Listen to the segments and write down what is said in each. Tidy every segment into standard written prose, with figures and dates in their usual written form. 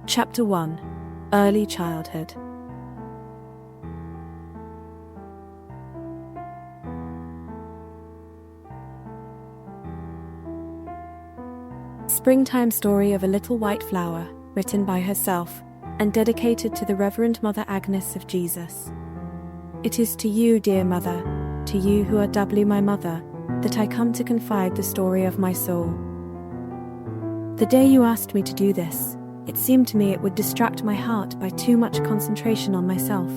Chapter 1. Early Childhood. Springtime story of a little white flower, written by herself, and dedicated to the Reverend Mother Agnes of Jesus. It is to you, dear Mother, to you who are doubly my mother, that I come to confide the story of my soul. The day you asked me to do this, it seemed to me it would distract my heart by too much concentration on myself,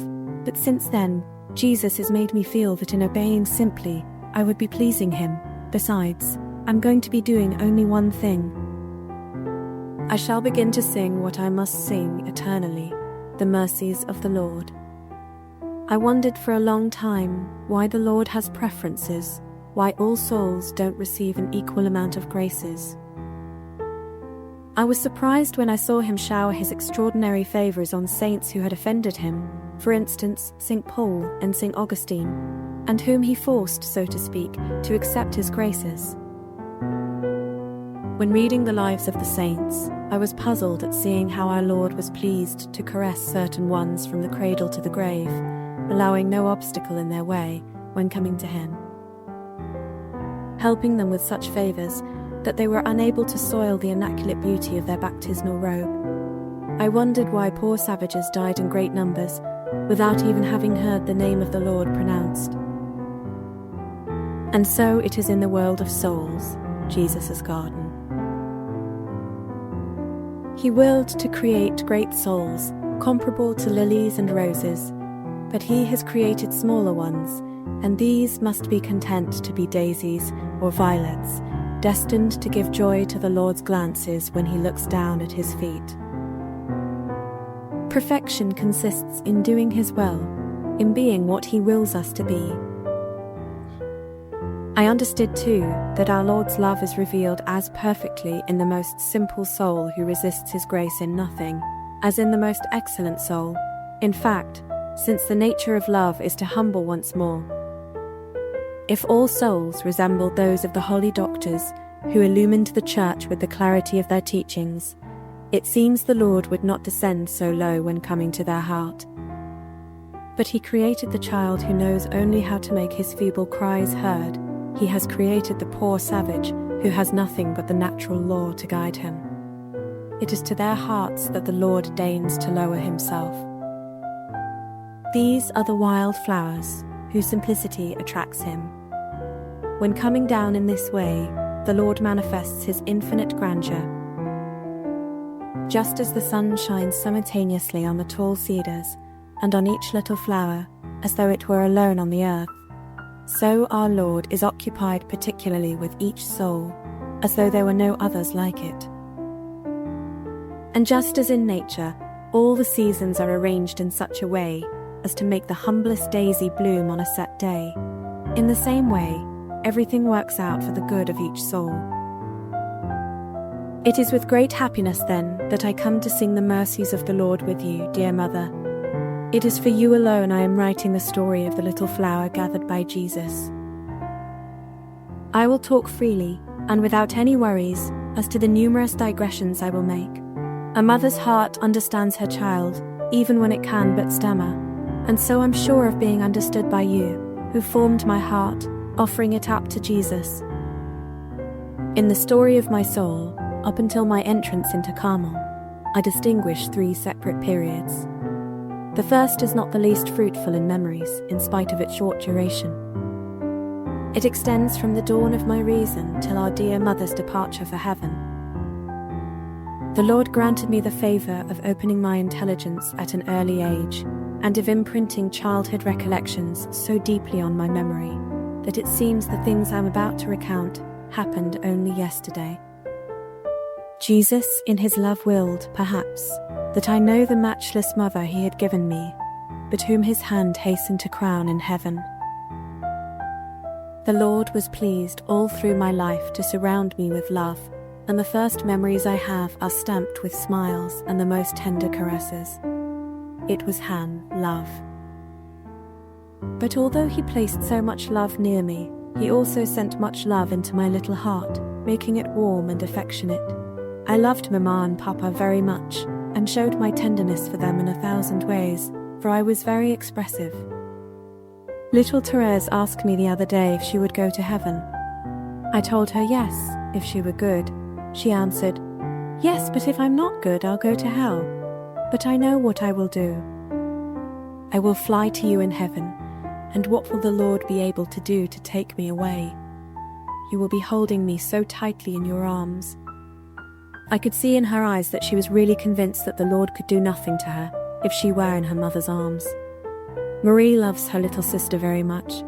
but since then, Jesus has made me feel that in obeying simply, I would be pleasing him. Besides, I'm going to be doing only one thing. I shall begin to sing what I must sing eternally, the mercies of the Lord. I wondered for a long time why the Lord has preferences, why all souls don't receive an equal amount of graces. I was surprised when I saw him shower his extraordinary favours on saints who had offended him, for instance, St. Paul and St. Augustine, and whom he forced, so to speak, to accept his graces. When reading the lives of the saints, I was puzzled at seeing how our Lord was pleased to caress certain ones from the cradle to the grave, allowing no obstacle in their way when coming to him, helping them with such favours that they were unable to soil the immaculate beauty of their baptismal robe. I wondered why poor savages died in great numbers without even having heard the name of the Lord pronounced. And so it is in the world of souls, Jesus' garden. He willed to create great souls, comparable to lilies and roses, but he has created smaller ones, and these must be content to be daisies or violets, destined to give joy to the Lord's glances when he looks down at his feet. Perfection consists in doing his will, in being what he wills us to be. I understood too that our Lord's love is revealed as perfectly in the most simple soul who resists his grace in nothing, as in the most excellent soul. In fact, since the nature of love is to humble once more. If all souls resembled those of the holy doctors who illumined the church with the clarity of their teachings, it seems the Lord would not descend so low when coming to their heart. But he created the child who knows only how to make his feeble cries heard. He has created the poor savage who has nothing but the natural law to guide him. It is to their hearts that the Lord deigns to lower himself. These are the wild flowers whose simplicity attracts him. When coming down in this way, the Lord manifests his infinite grandeur. Just as the sun shines simultaneously on the tall cedars and on each little flower, as though it were alone on the earth, so our Lord is occupied particularly with each soul, as though there were no others like it. And just as in nature, all the seasons are arranged in such a way as to make the humblest daisy bloom on a set day, in the same way, everything works out for the good of each soul. It is with great happiness, then, that I come to sing the mercies of the Lord with you, dear Mother. It is for you alone I am writing the story of the little flower gathered by Jesus. I will talk freely, and without any worries, as to the numerous digressions I will make. A mother's heart understands her child, even when it can but stammer, and so I'm sure of being understood by you, who formed my heart, offering it up to Jesus. In the story of my soul, up until my entrance into Carmel, I distinguish 3 separate periods. The first is not the least fruitful in memories, in spite of its short duration. It extends from the dawn of my reason till our dear mother's departure for heaven. The Lord granted me the favour of opening my intelligence at an early age, and of imprinting childhood recollections so deeply on my memory that it seems the things I'm about to recount happened only yesterday. Jesus in his love willed, perhaps, that I know the matchless mother he had given me, but whom his hand hastened to crown in heaven. The Lord was pleased all through my life to surround me with love, and the first memories I have are stamped with smiles and the most tender caresses. It was love. But although he placed so much love near me, he also sent much love into my little heart, making it warm and affectionate. I loved Mama and Papa very much, and showed my tenderness for them in 1,000 ways, for I was very expressive. Little Therese asked me the other day if she would go to heaven. I told her yes, if she were good. She answered, "Yes, but if I'm not good, I'll go to hell. But I know what I will do. I will fly to you in heaven, and what will the Lord be able to do to take me away? You will be holding me so tightly in your arms." I could see in her eyes that she was really convinced that the Lord could do nothing to her if she were in her mother's arms. Marie loves her little sister very much.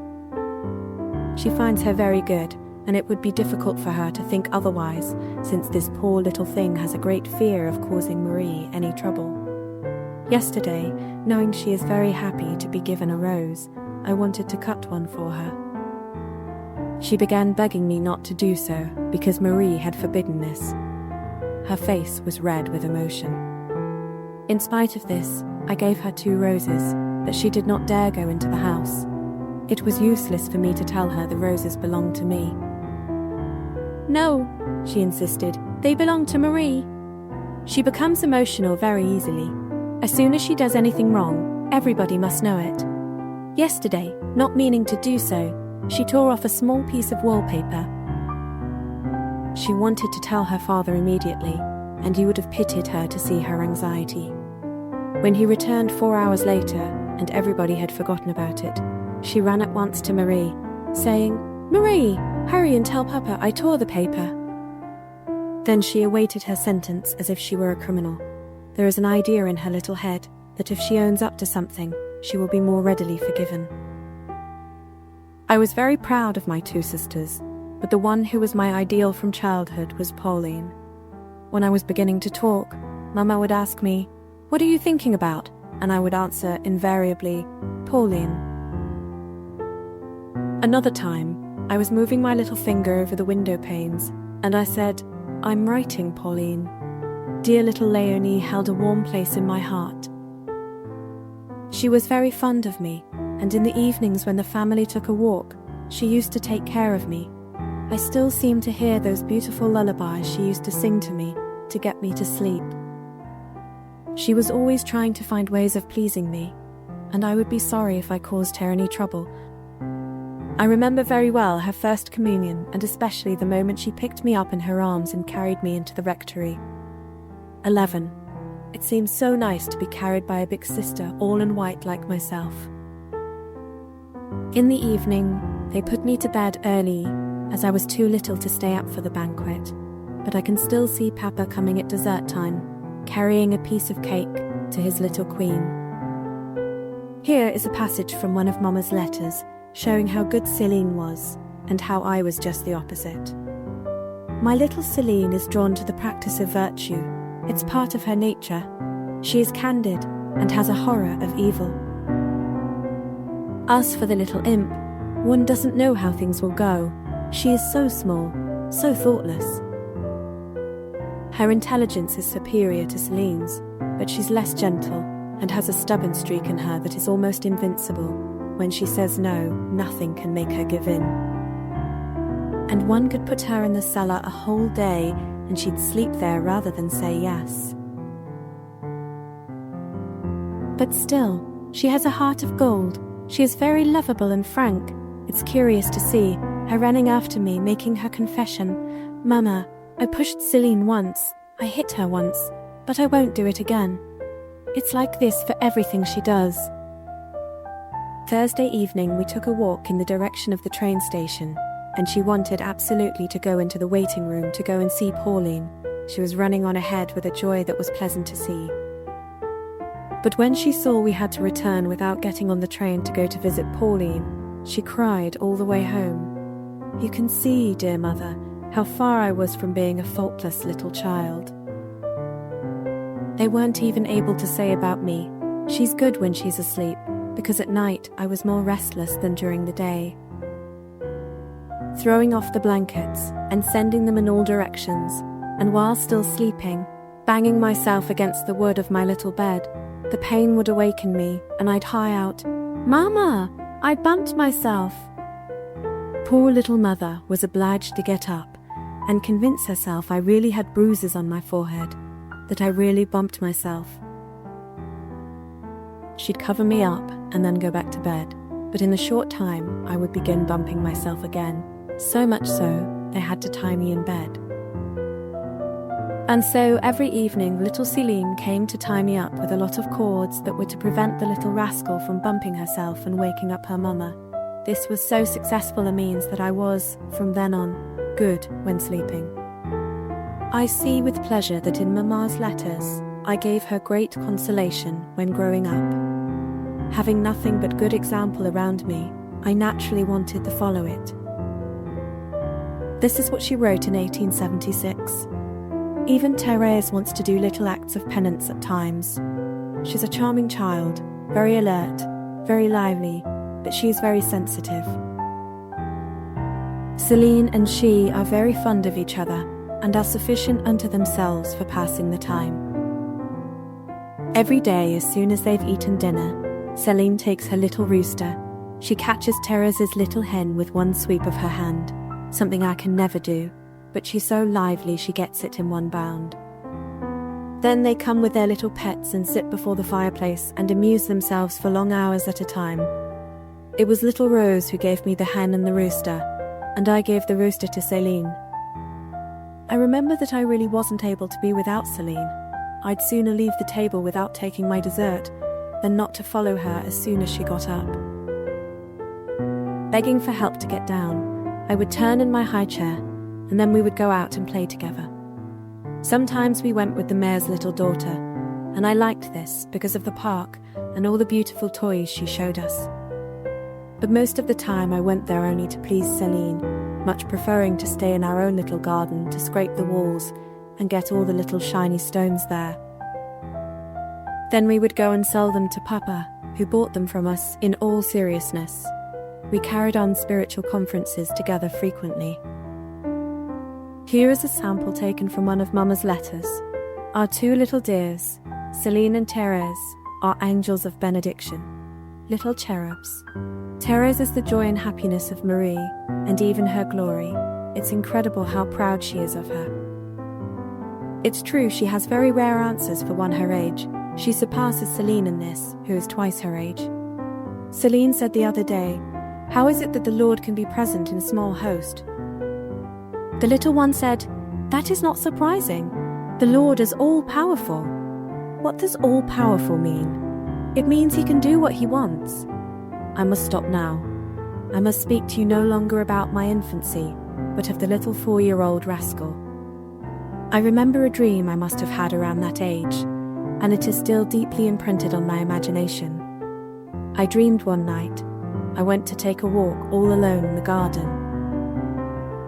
She finds her very good, and it would be difficult for her to think otherwise, since this poor little thing has a great fear of causing Marie any trouble. Yesterday, knowing she is very happy to be given a rose, I wanted to cut one for her. She began begging me not to do so, because Marie had forbidden this. Her face was red with emotion. In spite of this, I gave her 2 roses, but she did not dare go into the house. It was useless for me to tell her the roses belonged to me. "No," she insisted, "they belong to Marie." She becomes emotional very easily. As soon as she does anything wrong, everybody must know it. Yesterday, not meaning to do so, she tore off a small piece of wallpaper. She wanted to tell her father immediately, and you would have pitied her to see her anxiety. When he returned 4 hours later, and everybody had forgotten about it, she ran at once to Marie, saying, "Marie, hurry and tell Papa I tore the paper." Then she awaited her sentence as if she were a criminal. There is an idea in her little head that if she owns up to something, she will be more readily forgiven. I was very proud of my 2 sisters, but the one who was my ideal from childhood was Pauline. When I was beginning to talk, Mama would ask me, "What are you thinking about?" And I would answer invariably, "Pauline." Another time, I was moving my little finger over the window panes, and I said, "I'm writing, Pauline." Dear little Leonie held a warm place in my heart. She was very fond of me, and in the evenings when the family took a walk, she used to take care of me. I still seem to hear those beautiful lullabies she used to sing to me to get me to sleep. She was always trying to find ways of pleasing me, and I would be sorry if I caused her any trouble. I remember very well her first communion, and especially the moment she picked me up in her arms and carried me into the rectory. 11. It seems so nice to be carried by a big sister, all in white like myself. In the evening, they put me to bed early, as I was too little to stay up for the banquet, but I can still see Papa coming at dessert time, carrying a piece of cake to his little queen. Here is a passage from one of Mama's letters, showing how good Céline was, and how I was just the opposite. "My little Céline is drawn to the practice of virtue. It's part of her nature. She is candid, and has a horror of evil. As for the little imp, one doesn't know how things will go. She is so small, so thoughtless. Her intelligence is superior to Céline's, but she's less gentle, and has a stubborn streak in her that is almost invincible. When she says no, nothing can make her give in. And one could put her in the cellar a whole day, and she'd sleep there rather than say yes. But still, she has a heart of gold. She is very lovable and frank. It's curious to see her running after me, making her confession. "Mama, I pushed Céline once. I hit her once, but I won't do it again." It's like this for everything she does. Thursday evening we took a walk in the direction of the train station, and she wanted absolutely to go into the waiting room to go and see Pauline. She was running on ahead with a joy that was pleasant to see. But when she saw we had to return without getting on the train to go to visit Pauline, she cried all the way home. You can see, dear mother, how far I was from being a faultless little child. They weren't even able to say about me, "She's good when she's asleep," because at night I was more restless than during the day. Throwing off the blankets and sending them in all directions, and while still sleeping, banging myself against the wood of my little bed, the pain would awaken me and I'd cry out, "Mama, I bumped myself." Poor little mother was obliged to get up and convince herself I really had bruises on my forehead. that I really bumped myself. She'd cover me up and then go back to bed, but in a short time I would begin bumping myself again, so much so they had to tie me in bed. And so every evening little Céline came to tie me up with a lot of cords that were to prevent the little rascal from bumping herself and waking up her mama. This was so successful a means that I was, from then on, good when sleeping. I see with pleasure that in Mamma's letters I gave her great consolation when growing up. Having nothing but good example around me, I naturally wanted to follow it. This is what she wrote in 1876. Even Therese wants to do little acts of penance at times. She's a charming child, very alert, very lively, but she's very sensitive. Céline and she are very fond of each other and are sufficient unto themselves for passing the time. Every day, as soon as they've eaten dinner, Céline takes her little rooster. She catches Therese's little hen with one sweep of her hand, something I can never do, but she's so lively she gets it in one bound. Then they come with their little pets and sit before the fireplace and amuse themselves for long hours at a time. It was little Rose who gave me the hen and the rooster, and I gave the rooster to Céline. I remember that I really wasn't able to be without Céline. I'd sooner leave the table without taking my dessert than not to follow her as soon as she got up. Begging for help to get down, I would turn in my high chair, and then we would go out and play together. Sometimes we went with the mayor's little daughter, and I liked this because of the park and all the beautiful toys she showed us. But most of the time I went there only to please Céline, much preferring to stay in our own little garden to scrape the walls and get all the little shiny stones there. Then we would go and sell them to Papa, who bought them from us in all seriousness. We carried on spiritual conferences together frequently. Here is a sample taken from one of Mama's letters. Our two little dears, Céline and Therese, are angels of benediction, little cherubs. Therese is the joy and happiness of Marie, and even her glory. It's incredible how proud she is of her. It's true she has very rare answers for one her age. She surpasses Céline in this, who is twice her age. Céline said the other day, "How is it that the Lord can be present in a small host?" The little one said, "That is not surprising. The Lord is all-powerful." What does all-powerful mean? It means he can do what he wants. I must stop now. I must speak to you no longer about my infancy, but of the little 4-year-old rascal. I remember a dream I must have had around that age, and it is still deeply imprinted on my imagination. I dreamed one night I went to take a walk all alone in the garden.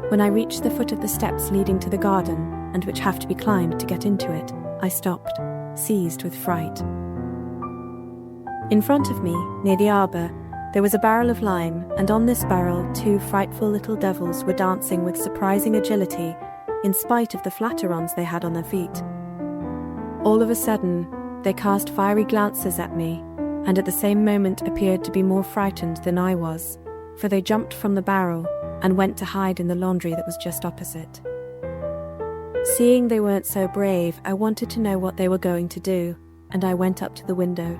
When I reached the foot of the steps leading to the garden, and which have to be climbed to get into it, I stopped, seized with fright. In front of me, near the arbour, there was a barrel of lime, and on this barrel 2 frightful little devils were dancing with surprising agility, in spite of the flatterons they had on their feet. All of a sudden, they cast fiery glances at me, and at the same moment appeared to be more frightened than I was, for they jumped from the barrel and went to hide in the laundry that was just opposite. Seeing they weren't so brave, I wanted to know what they were going to do, and I went up to the window.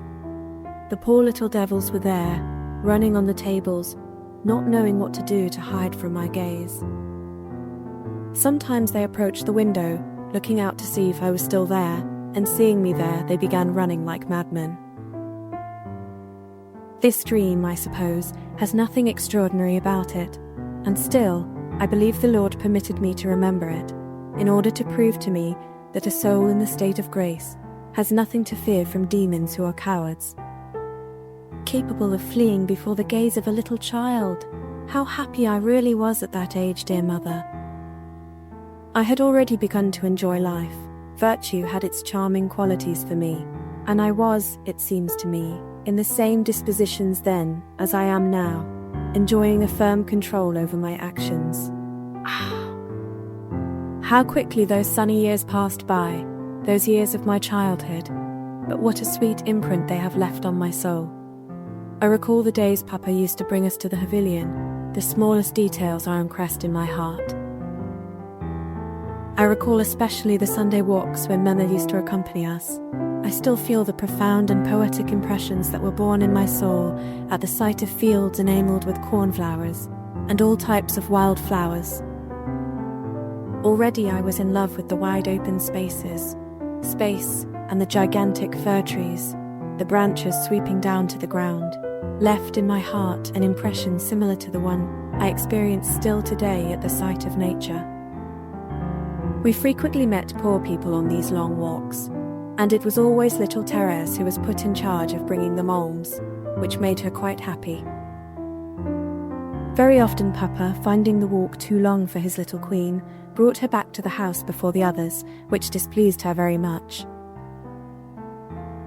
The poor little devils were there, running on the tables, not knowing what to do to hide from my gaze. Sometimes they approached the window, looking out to see if I was still there, and seeing me there, they began running like madmen. This dream, I suppose, has nothing extraordinary about it, and still, I believe the Lord permitted me to remember it, in order to prove to me that a soul in the state of grace has nothing to fear from demons who are cowards. Capable of fleeing before the gaze of a little child. How happy I really was at that age, dear mother. I had already begun to enjoy life. Virtue had its charming qualities for me, and I was, it seems to me, in the same dispositions then as I am now, enjoying a firm control over my actions. How quickly those sunny years passed by, those years of my childhood, but what a sweet imprint they have left on my soul. I recall the days Papa used to bring us to the pavilion. The smallest details are impressed in my heart. I recall especially the Sunday walks when Mama used to accompany us. I still feel the profound and poetic impressions that were born in my soul at the sight of fields enameled with cornflowers and all types of wild flowers. Already I was in love with the wide open space, and the gigantic fir trees, the branches sweeping down to the ground, left in my heart an impression similar to the one I experience still today at the sight of nature. We frequently met poor people on these long walks, and it was always little Therese who was put in charge of bringing them alms, which made her quite happy. Very often Papa, finding the walk too long for his little queen, brought her back to the house before the others, which displeased her very much.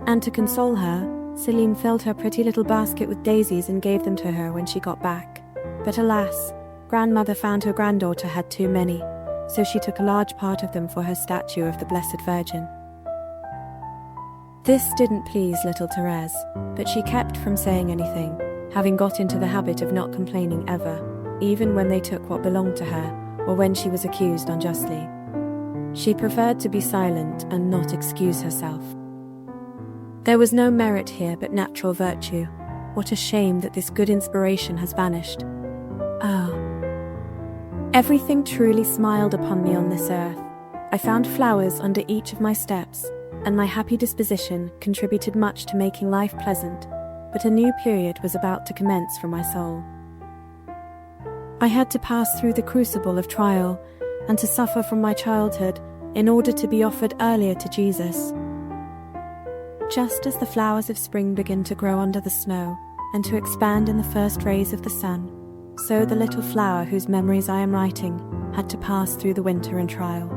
And to console her, Céline filled her pretty little basket with daisies and gave them to her when she got back. But alas, grandmother found her granddaughter had too many, so she took a large part of them for her statue of the Blessed Virgin. This didn't please little Therese, but she kept from saying anything, having got into the habit of not complaining ever, even when they took what belonged to her, or when she was accused unjustly. She preferred to be silent and not excuse herself. There was no merit here but natural virtue. What a shame that this good inspiration has vanished. Oh. Everything truly smiled upon me on this earth. I found flowers under each of my steps, and my happy disposition contributed much to making life pleasant, but a new period was about to commence for my soul. I had to pass through the crucible of trial and to suffer from my childhood in order to be offered earlier to Jesus. Just as the flowers of spring begin to grow under the snow and to expand in the first rays of the sun, so the little flower whose memories I am writing had to pass through the winter and trial.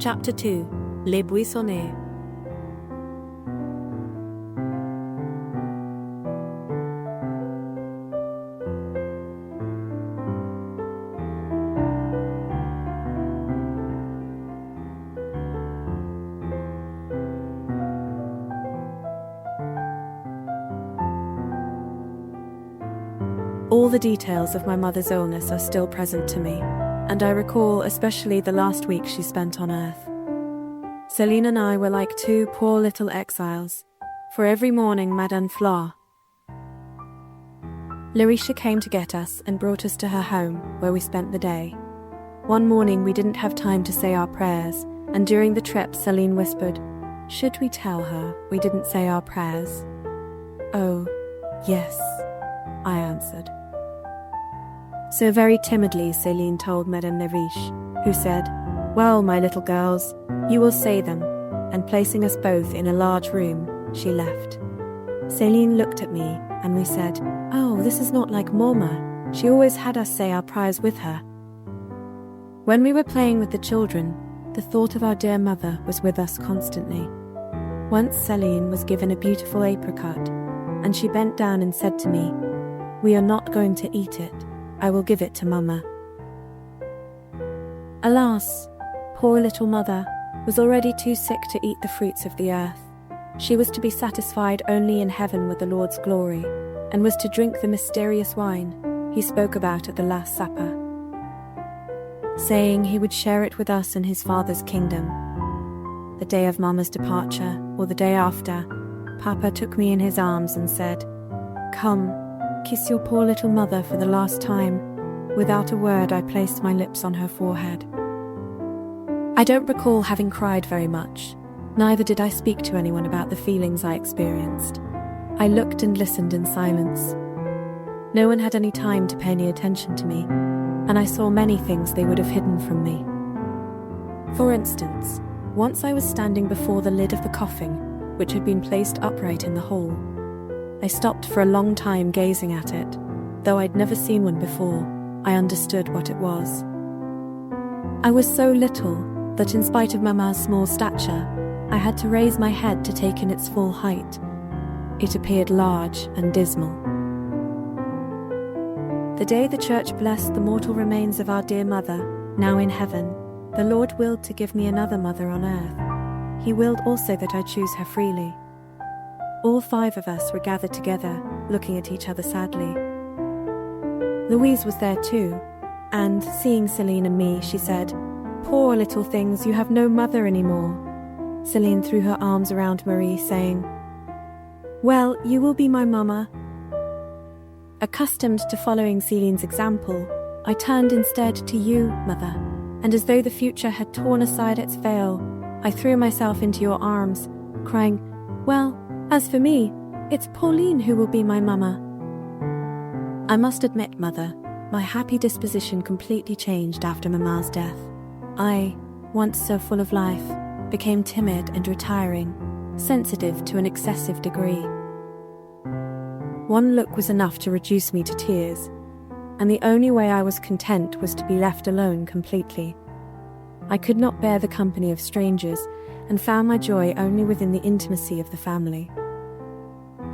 Chapter 2. Les Buissonnets. All the details of my mother's illness are still present to me, and I recall especially the last week she spent on earth. Céline and I were like two poor little exiles, for every morning Madame Flore, Larisha came to get us and brought us to her home, where we spent the day. One morning we didn't have time to say our prayers, and during the trip Céline whispered, "Should we tell her we didn't say our prayers?" "Oh, yes," I answered. So very timidly Céline told Madame Larisha, who said, "Well, my little girls, you will say them," and placing us both in a large room, she left. Céline looked at me and we said, "Oh, this is not like Mama. She always had us say our prayers with her." When we were playing with the children, the thought of our dear mother was with us constantly. Once Céline was given a beautiful apricot, and she bent down and said to me, "We are not going to eat it. I will give it to Mama." Alas, poor little mother was already too sick to eat the fruits of the earth. She was to be satisfied only in heaven with the Lord's glory, and was to drink the mysterious wine he spoke about at the Last Supper, saying he would share it with us in his Father's kingdom. The day of Mama's departure, or the day after, Papa took me in his arms and said, "Come, kiss your poor little mother for the last time." Without a word, I placed my lips on her forehead. I don't recall having cried very much, neither did I speak to anyone about the feelings I experienced. I looked and listened in silence. No one had any time to pay any attention to me, and I saw many things they would have hidden from me. For instance, once I was standing before the lid of the coffin, which had been placed upright in the hall. I stopped for a long time gazing at it. Though I'd never seen one before, I understood what it was. I was so little that in spite of Mama's small stature, I had to raise my head to take in its full height. It appeared large and dismal. The day the church blessed the mortal remains of our dear mother, now in heaven, the Lord willed to give me another mother on earth. He willed also that I choose her freely. All 5 of us were gathered together, looking at each other sadly. Louise was there too, and seeing Celine and me, she said, "Poor little things, you have no mother anymore." Celine threw her arms around Marie, saying, "Well, you will be my mama." Accustomed to following Celine's example, I turned instead to you, mother, and as though the future had torn aside its veil, I threw myself into your arms, crying, "Well, as for me, it's Pauline who will be my mama." I must admit, mother, my happy disposition completely changed after Mamma's death. I, once so full of life, became timid and retiring, sensitive to an excessive degree. One look was enough to reduce me to tears, and the only way I was content was to be left alone completely. I could not bear the company of strangers, and found my joy only within the intimacy of the family.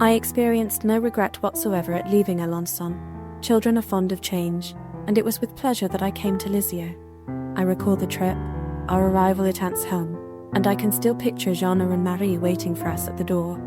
I experienced no regret whatsoever at leaving Alençon. Children are fond of change, and it was with pleasure that I came to Lisieux. I recall the trip, our arrival at Aunt's home, and I can still picture Jeanne and Marie waiting for us at the door.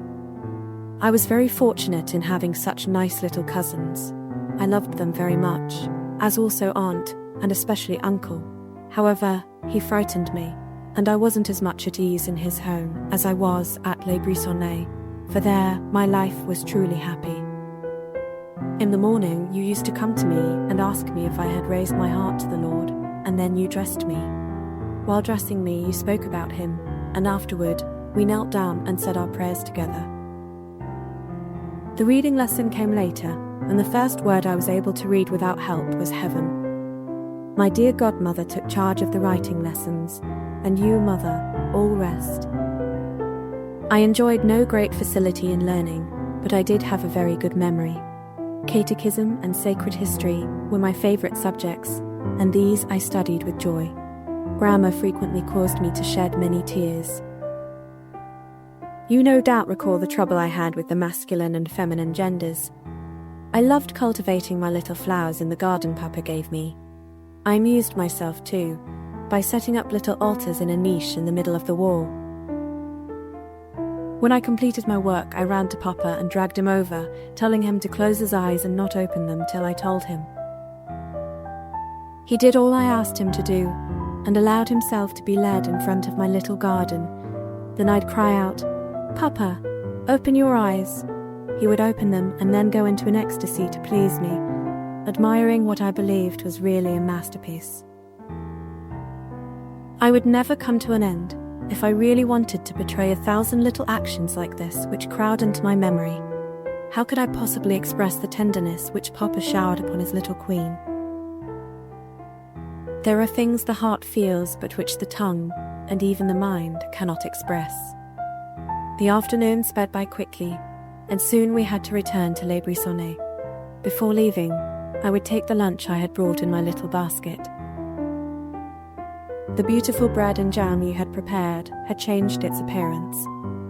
I was very fortunate in having such nice little cousins. I loved them very much, as also Aunt, and especially Uncle. However, he frightened me, and I wasn't as much at ease in his home as I was at Les Buissonnets, for there my life was truly happy. In the morning you used to come to me and ask me if I had raised my heart to the Lord, and then you dressed me. While dressing me you spoke about him, and afterward we knelt down and said our prayers together. The reading lesson came later, and the first word I was able to read without help was heaven. My dear godmother took charge of the writing lessons, and you, mother, all rest. I enjoyed no great facility in learning, but I did have a very good memory. Catechism and sacred history were my favourite subjects, and these I studied with joy. Grammar frequently caused me to shed many tears. You no doubt recall the trouble I had with the masculine and feminine genders. I loved cultivating my little flowers in the garden Papa gave me. I amused myself too, by setting up little altars in a niche in the middle of the wall. When I completed my work, I ran to Papa and dragged him over, telling him to close his eyes and not open them till I told him. He did all I asked him to do, and allowed himself to be led in front of my little garden. Then I'd cry out, "Papa, open your eyes." He would open them and then go into an ecstasy to please me, admiring what I believed was really a masterpiece. I would never come to an end if I really wanted to portray 1,000 little actions like this which crowd into my memory. How could I possibly express the tenderness which Papa showered upon his little queen? There are things the heart feels but which the tongue, and even the mind, cannot express. The afternoon sped by quickly, and soon we had to return to Les Buissonnets. Before leaving, I would take the lunch I had brought in my little basket. The beautiful bread and jam you had prepared had changed its appearance.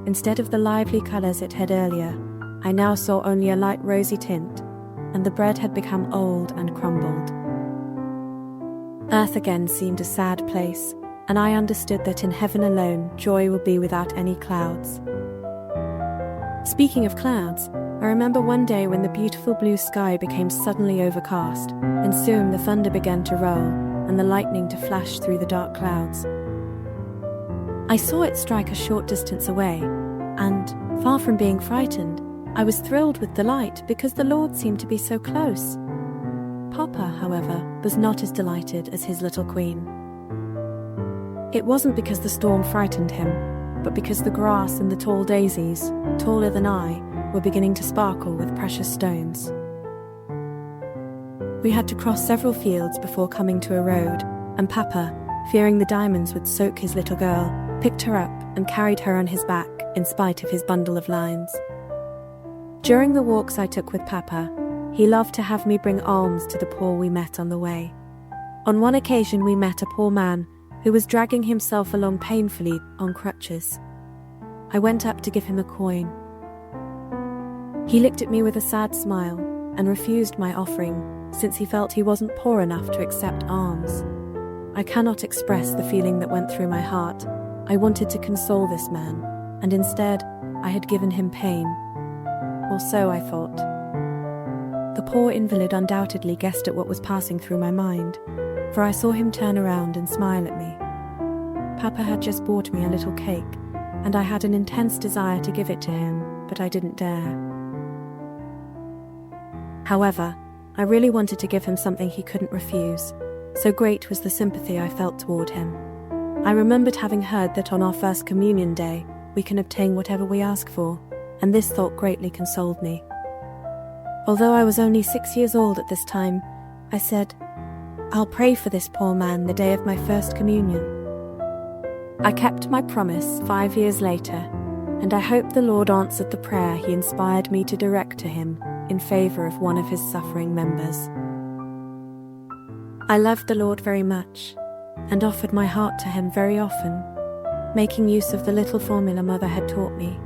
Instead of the lively colours it had earlier, I now saw only a light rosy tint, and the bread had become old and crumbled. Earth again seemed a sad place, and I understood that in heaven alone joy will be without any clouds. Speaking of clouds, I remember one day when the beautiful blue sky became suddenly overcast, and soon the thunder began to roll, and the lightning to flash through the dark clouds. I saw it strike a short distance away, and, far from being frightened, I was thrilled with delight because the Lord seemed to be so close. Papa, however, was not as delighted as his little queen. It wasn't because the storm frightened him, but because the grass and the tall daisies, taller than I, were beginning to sparkle with precious stones. We had to cross several fields before coming to a road, and Papa, fearing the diamonds would soak his little girl, picked her up and carried her on his back in spite of his bundle of lines. During the walks I took with Papa, he loved to have me bring alms to the poor we met on the way. On one occasion we met a poor man who was dragging himself along painfully on crutches. I went up to give him a coin. He looked at me with a sad smile and refused my offering, since he felt he wasn't poor enough to accept alms. I cannot express the feeling that went through my heart. I wanted to console this man, and instead, I had given him pain. Or so I thought. The poor invalid undoubtedly guessed at what was passing through my mind, for I saw him turn around and smile at me. Papa had just bought me a little cake, and I had an intense desire to give it to him, but I didn't dare. However, I really wanted to give him something he couldn't refuse, so great was the sympathy I felt toward him. I remembered having heard that on our first communion day, we can obtain whatever we ask for, and this thought greatly consoled me. Although I was only 6 years old at this time, I said, "I'll pray for this poor man the day of my first communion." I kept my promise 5 years later, and I hope the Lord answered the prayer he inspired me to direct to him in favor of one of his suffering members. I loved the Lord very much, and offered my heart to him very often, making use of the little formula Mother had taught me.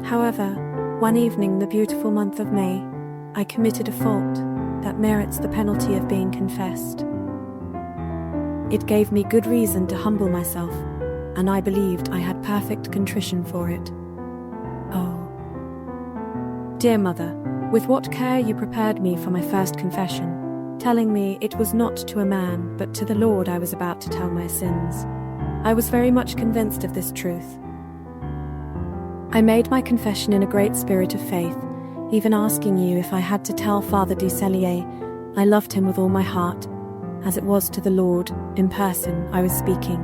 However, one evening the beautiful month of May, I committed a fault that merits the penalty of being confessed. It gave me good reason to humble myself, and I believed I had perfect contrition for it. Oh, dear Mother, with what care you prepared me for my first confession, telling me it was not to a man but to the Lord I was about to tell my sins. I was very much convinced of this truth. I made my confession in a great spirit of faith, even asking you if I had to tell Father du Cellier I loved him with all my heart, as it was to the Lord, in person, I was speaking.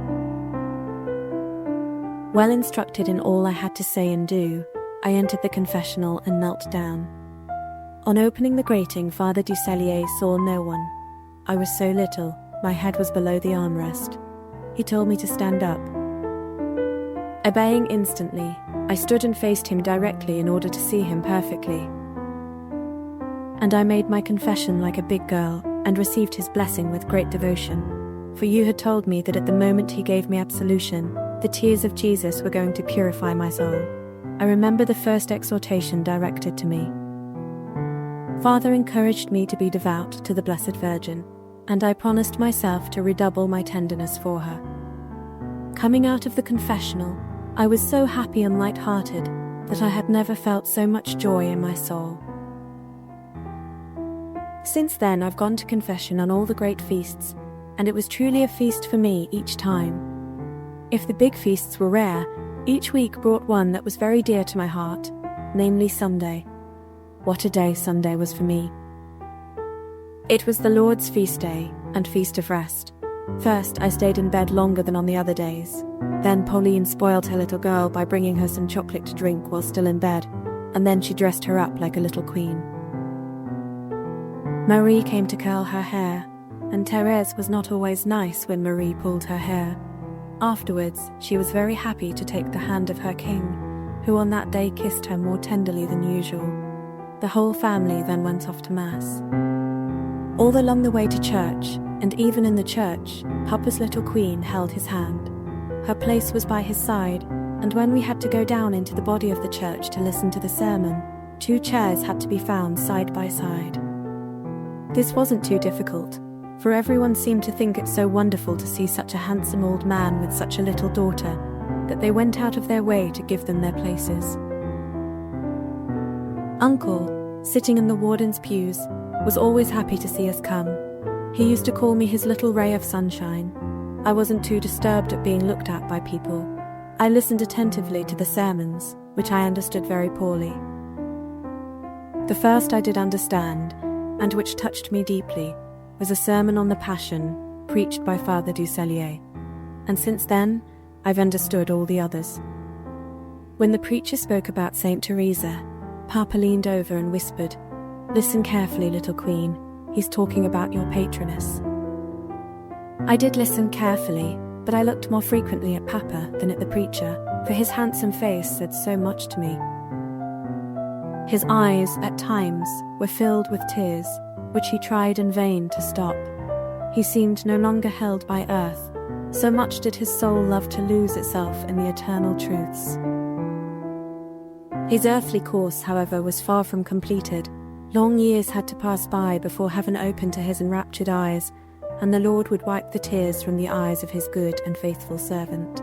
Well instructed in all I had to say and do, I entered the confessional and knelt down. On opening the grating, Father du Cellier saw no one. I was so little, my head was below the armrest. He told me to stand up. Obeying instantly, I stood and faced him directly in order to see him perfectly. And I made my confession like a big girl and received his blessing with great devotion, for you had told me that at the moment he gave me absolution, the tears of Jesus were going to purify my soul. I remember the first exhortation directed to me. Father encouraged me to be devout to the Blessed Virgin, and I promised myself to redouble my tenderness for her. Coming out of the confessional, I was so happy and light-hearted that I had never felt so much joy in my soul. Since then, I've gone to confession on all the great feasts, and it was truly a feast for me each time. If the big feasts were rare, each week brought one that was very dear to my heart, namely Sunday. What a day Sunday was for me. It was the Lord's feast day and feast of rest. First, I stayed in bed longer than on the other days. Then Pauline spoiled her little girl by bringing her some chocolate to drink while still in bed, and then she dressed her up like a little queen. Marie came to curl her hair, and Therese was not always nice when Marie pulled her hair. Afterwards, she was very happy to take the hand of her king, who on that day kissed her more tenderly than usual. The whole family then went off to Mass. All along the way to church, and even in the church, Papa's little queen held his hand. Her place was by his side, and when we had to go down into the body of the church to listen to the sermon, 2 chairs had to be found side by side. This wasn't too difficult, for everyone seemed to think it so wonderful to see such a handsome old man with such a little daughter, that they went out of their way to give them their places. Uncle, sitting in the warden's pews, was always happy to see us come. He used to call me his little ray of sunshine. I wasn't too disturbed at being looked at by people. I listened attentively to the sermons, which I understood very poorly. The first I did understand, and which touched me deeply, was a sermon on the Passion, preached by Father du Cellier. And since then, I've understood all the others. When the preacher spoke about Saint Teresa, Papa leaned over and whispered, "Listen carefully, little queen. He's talking about your patroness." I did listen carefully, but I looked more frequently at Papa than at the preacher, for his handsome face said so much to me. His eyes, at times, were filled with tears, which he tried in vain to stop. He seemed no longer held by earth, So much did his soul love to lose itself in the eternal truths. His earthly course, however, was far from completed. Long years had to pass by before heaven opened to his enraptured eyes, and the Lord would wipe the tears from the eyes of his good and faithful servant.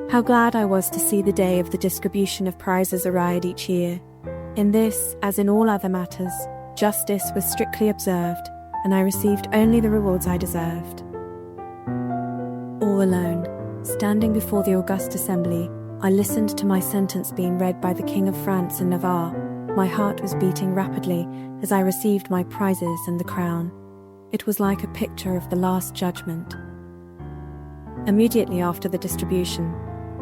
How glad I was to see the day of the distribution of prizes arrive each year. In this, as in all other matters, justice was strictly observed, and I received only the rewards I deserved. All alone, standing before the august assembly, I listened to my sentence being read by the King of France and Navarre. My heart was beating rapidly as I received my prizes and the crown. It was like a picture of the Last Judgment. Immediately after the distribution,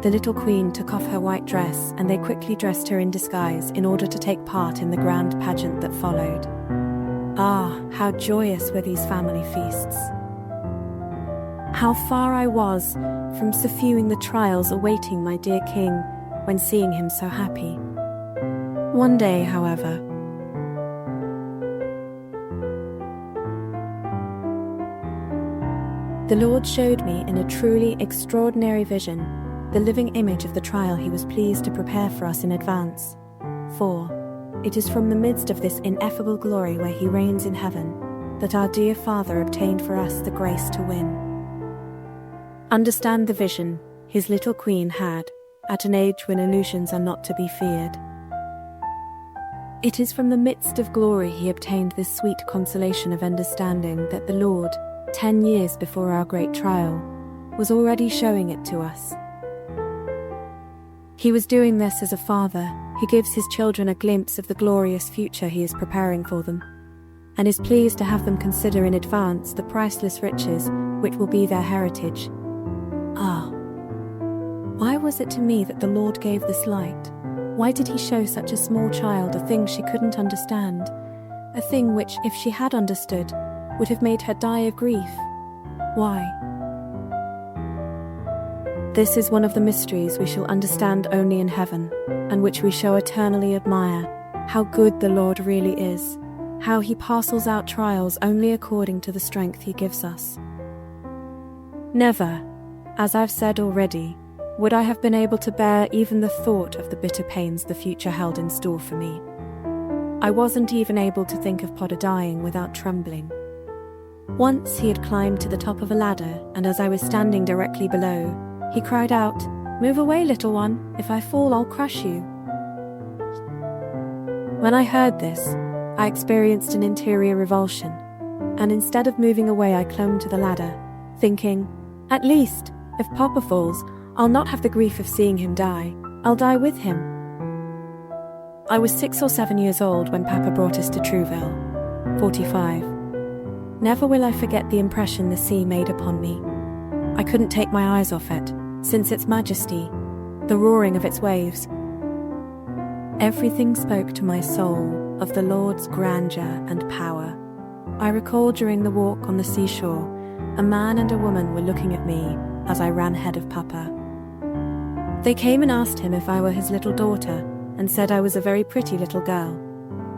the little queen took off her white dress, and they quickly dressed her in disguise in order to take part in the grand pageant that followed. Ah, how joyous were these family feasts! How far I was from suffusing the trials awaiting my dear king when seeing him so happy. One day, however, the Lord showed me in a truly extraordinary vision the living image of the trial he was pleased to prepare for us in advance. For it is from the midst of this ineffable glory where he reigns in heaven that our dear Father obtained for us the grace to win. Understand the vision his little queen had at an age when illusions are not to be feared. It is from the midst of glory he obtained this sweet consolation of understanding that the Lord, 10 years before our great trial, was already showing it to us. He was doing this as a father who gives his children a glimpse of the glorious future he is preparing for them, and is pleased to have them consider in advance the priceless riches which will be their heritage. Ah, why was it to me that the Lord gave this light? Why did he show such a small child a thing she couldn't understand, a thing which, if she had understood, would have made her die of grief? Why? This is one of the mysteries we shall understand only in heaven, and which we shall eternally admire, how good the Lord really is, how he parcels out trials only according to the strength he gives us. Never, as I've said already, would I have been able to bear even the thought of the bitter pains the future held in store for me. I wasn't even able to think of Potter dying without trembling. Once he had climbed to the top of a ladder, and as I was standing directly below, he cried out, "Move away, little one. If I fall, I'll crush you." When I heard this, I experienced an interior revulsion, and instead of moving away, I clung to the ladder, thinking, at least, if Papa falls, I'll not have the grief of seeing him die. I'll die with him. I was 6 or 7 years old when Papa brought us to Trouville, 45. Never will I forget the impression the sea made upon me. I couldn't take my eyes off it, since its majesty, the roaring of its waves. Everything spoke to my soul of the Lord's grandeur and power. I recall during the walk on the seashore, a man and a woman were looking at me as I ran ahead of Papa. They came and asked him if I were his little daughter, and said I was a very pretty little girl.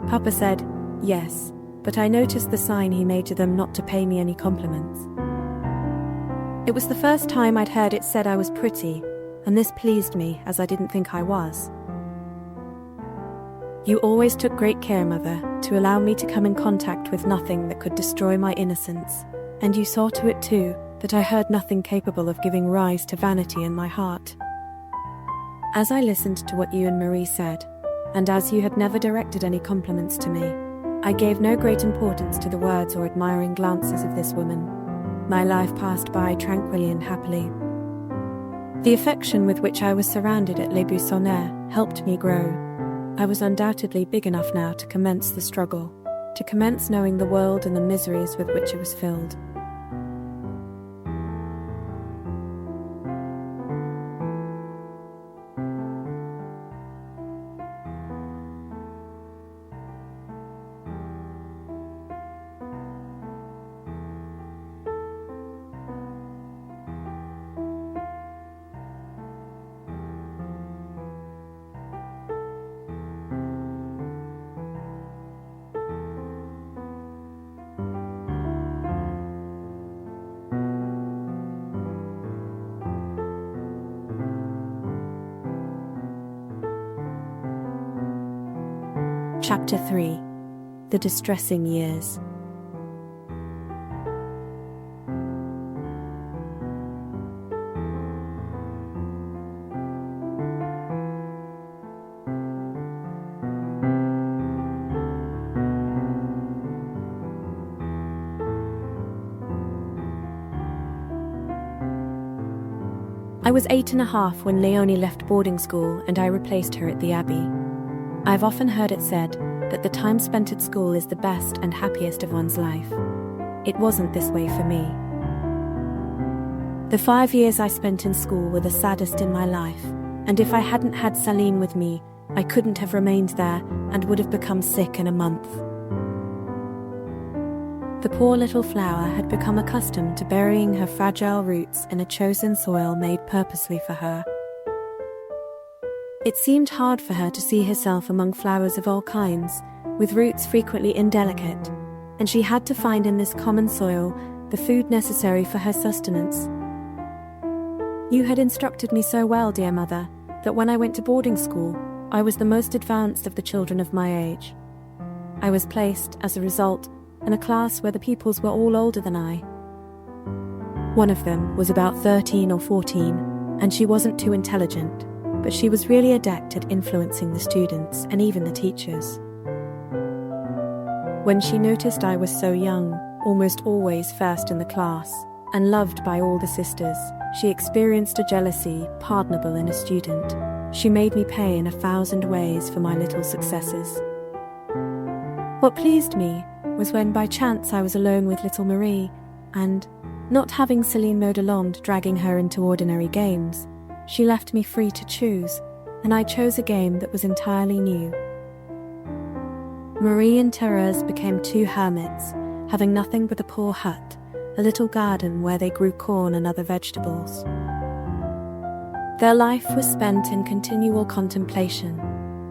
Papa said, yes, but I noticed the sign he made to them not to pay me any compliments. It was the first time I'd heard it said I was pretty, and this pleased me, as I didn't think I was. You always took great care, Mother, to allow me to come in contact with nothing that could destroy my innocence, and you saw to it, too, that I heard nothing capable of giving rise to vanity in my heart. As I listened to what you and Marie said, and as you had never directed any compliments to me, I gave no great importance to the words or admiring glances of this woman. My life passed by tranquilly and happily. The affection with which I was surrounded at Les Buissonets helped me grow. I was undoubtedly big enough now to commence the struggle, to commence knowing the world and the miseries with which it was filled. Chapter 3: The Distressing Years. I was 8.5 when Leonie left boarding school and I replaced her at the Abbey. I've often heard it said that the time spent at school is the best and happiest of one's life. It wasn't this way for me. The 5 years I spent in school were the saddest in my life, and if I hadn't had Céline with me, I couldn't have remained there and would have become sick in a month. The poor little flower had become accustomed to burying her fragile roots in a chosen soil made purposely for her. It seemed hard for her to see herself among flowers of all kinds, with roots frequently indelicate, and she had to find in this common soil the food necessary for her sustenance. You had instructed me so well, dear mother, that when I went to boarding school, I was the most advanced of the children of my age. I was placed, as a result, in a class where the pupils were all older than I. One of them was about 13 or 14, and she wasn't too intelligent, but she was really adept at influencing the students and even the teachers. When she noticed I was so young, almost always first in the class, and loved by all the sisters, she experienced a jealousy pardonable in a student. She made me pay in 1,000 ways for my little successes. What pleased me was when by chance I was alone with little Marie, and, not having Céline mowed along dragging her into ordinary games, she left me free to choose, and I chose a game that was entirely new. Marie and Therese became 2 hermits, having nothing but a poor hut, a little garden where they grew corn and other vegetables. Their life was spent in continual contemplation.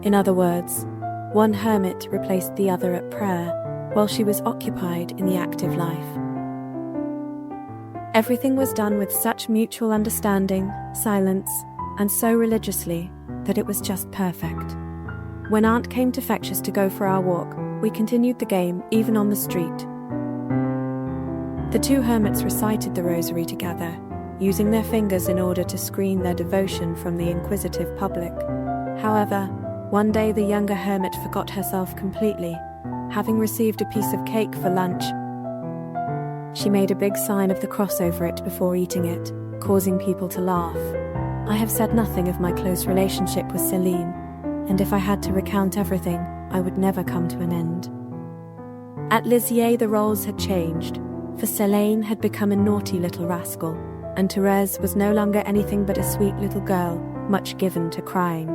In other words, one hermit replaced the other at prayer, while she was occupied in the active life. Everything was done with such mutual understanding, silence, and so religiously that it was just perfect. When Aunt came to fetch us to go for our walk, we continued the game even on the street. The 2 hermits recited the rosary together, using their fingers in order to screen their devotion from the inquisitive public. However, one day the younger hermit forgot herself completely, having received a piece of cake for lunch. She made a big sign of the cross over it before eating it, causing people to laugh. I have said nothing of my close relationship with Céline, and if I had to recount everything, I would never come to an end. At Lisieux the roles had changed, for Céline had become a naughty little rascal, and Therese was no longer anything but a sweet little girl, much given to crying.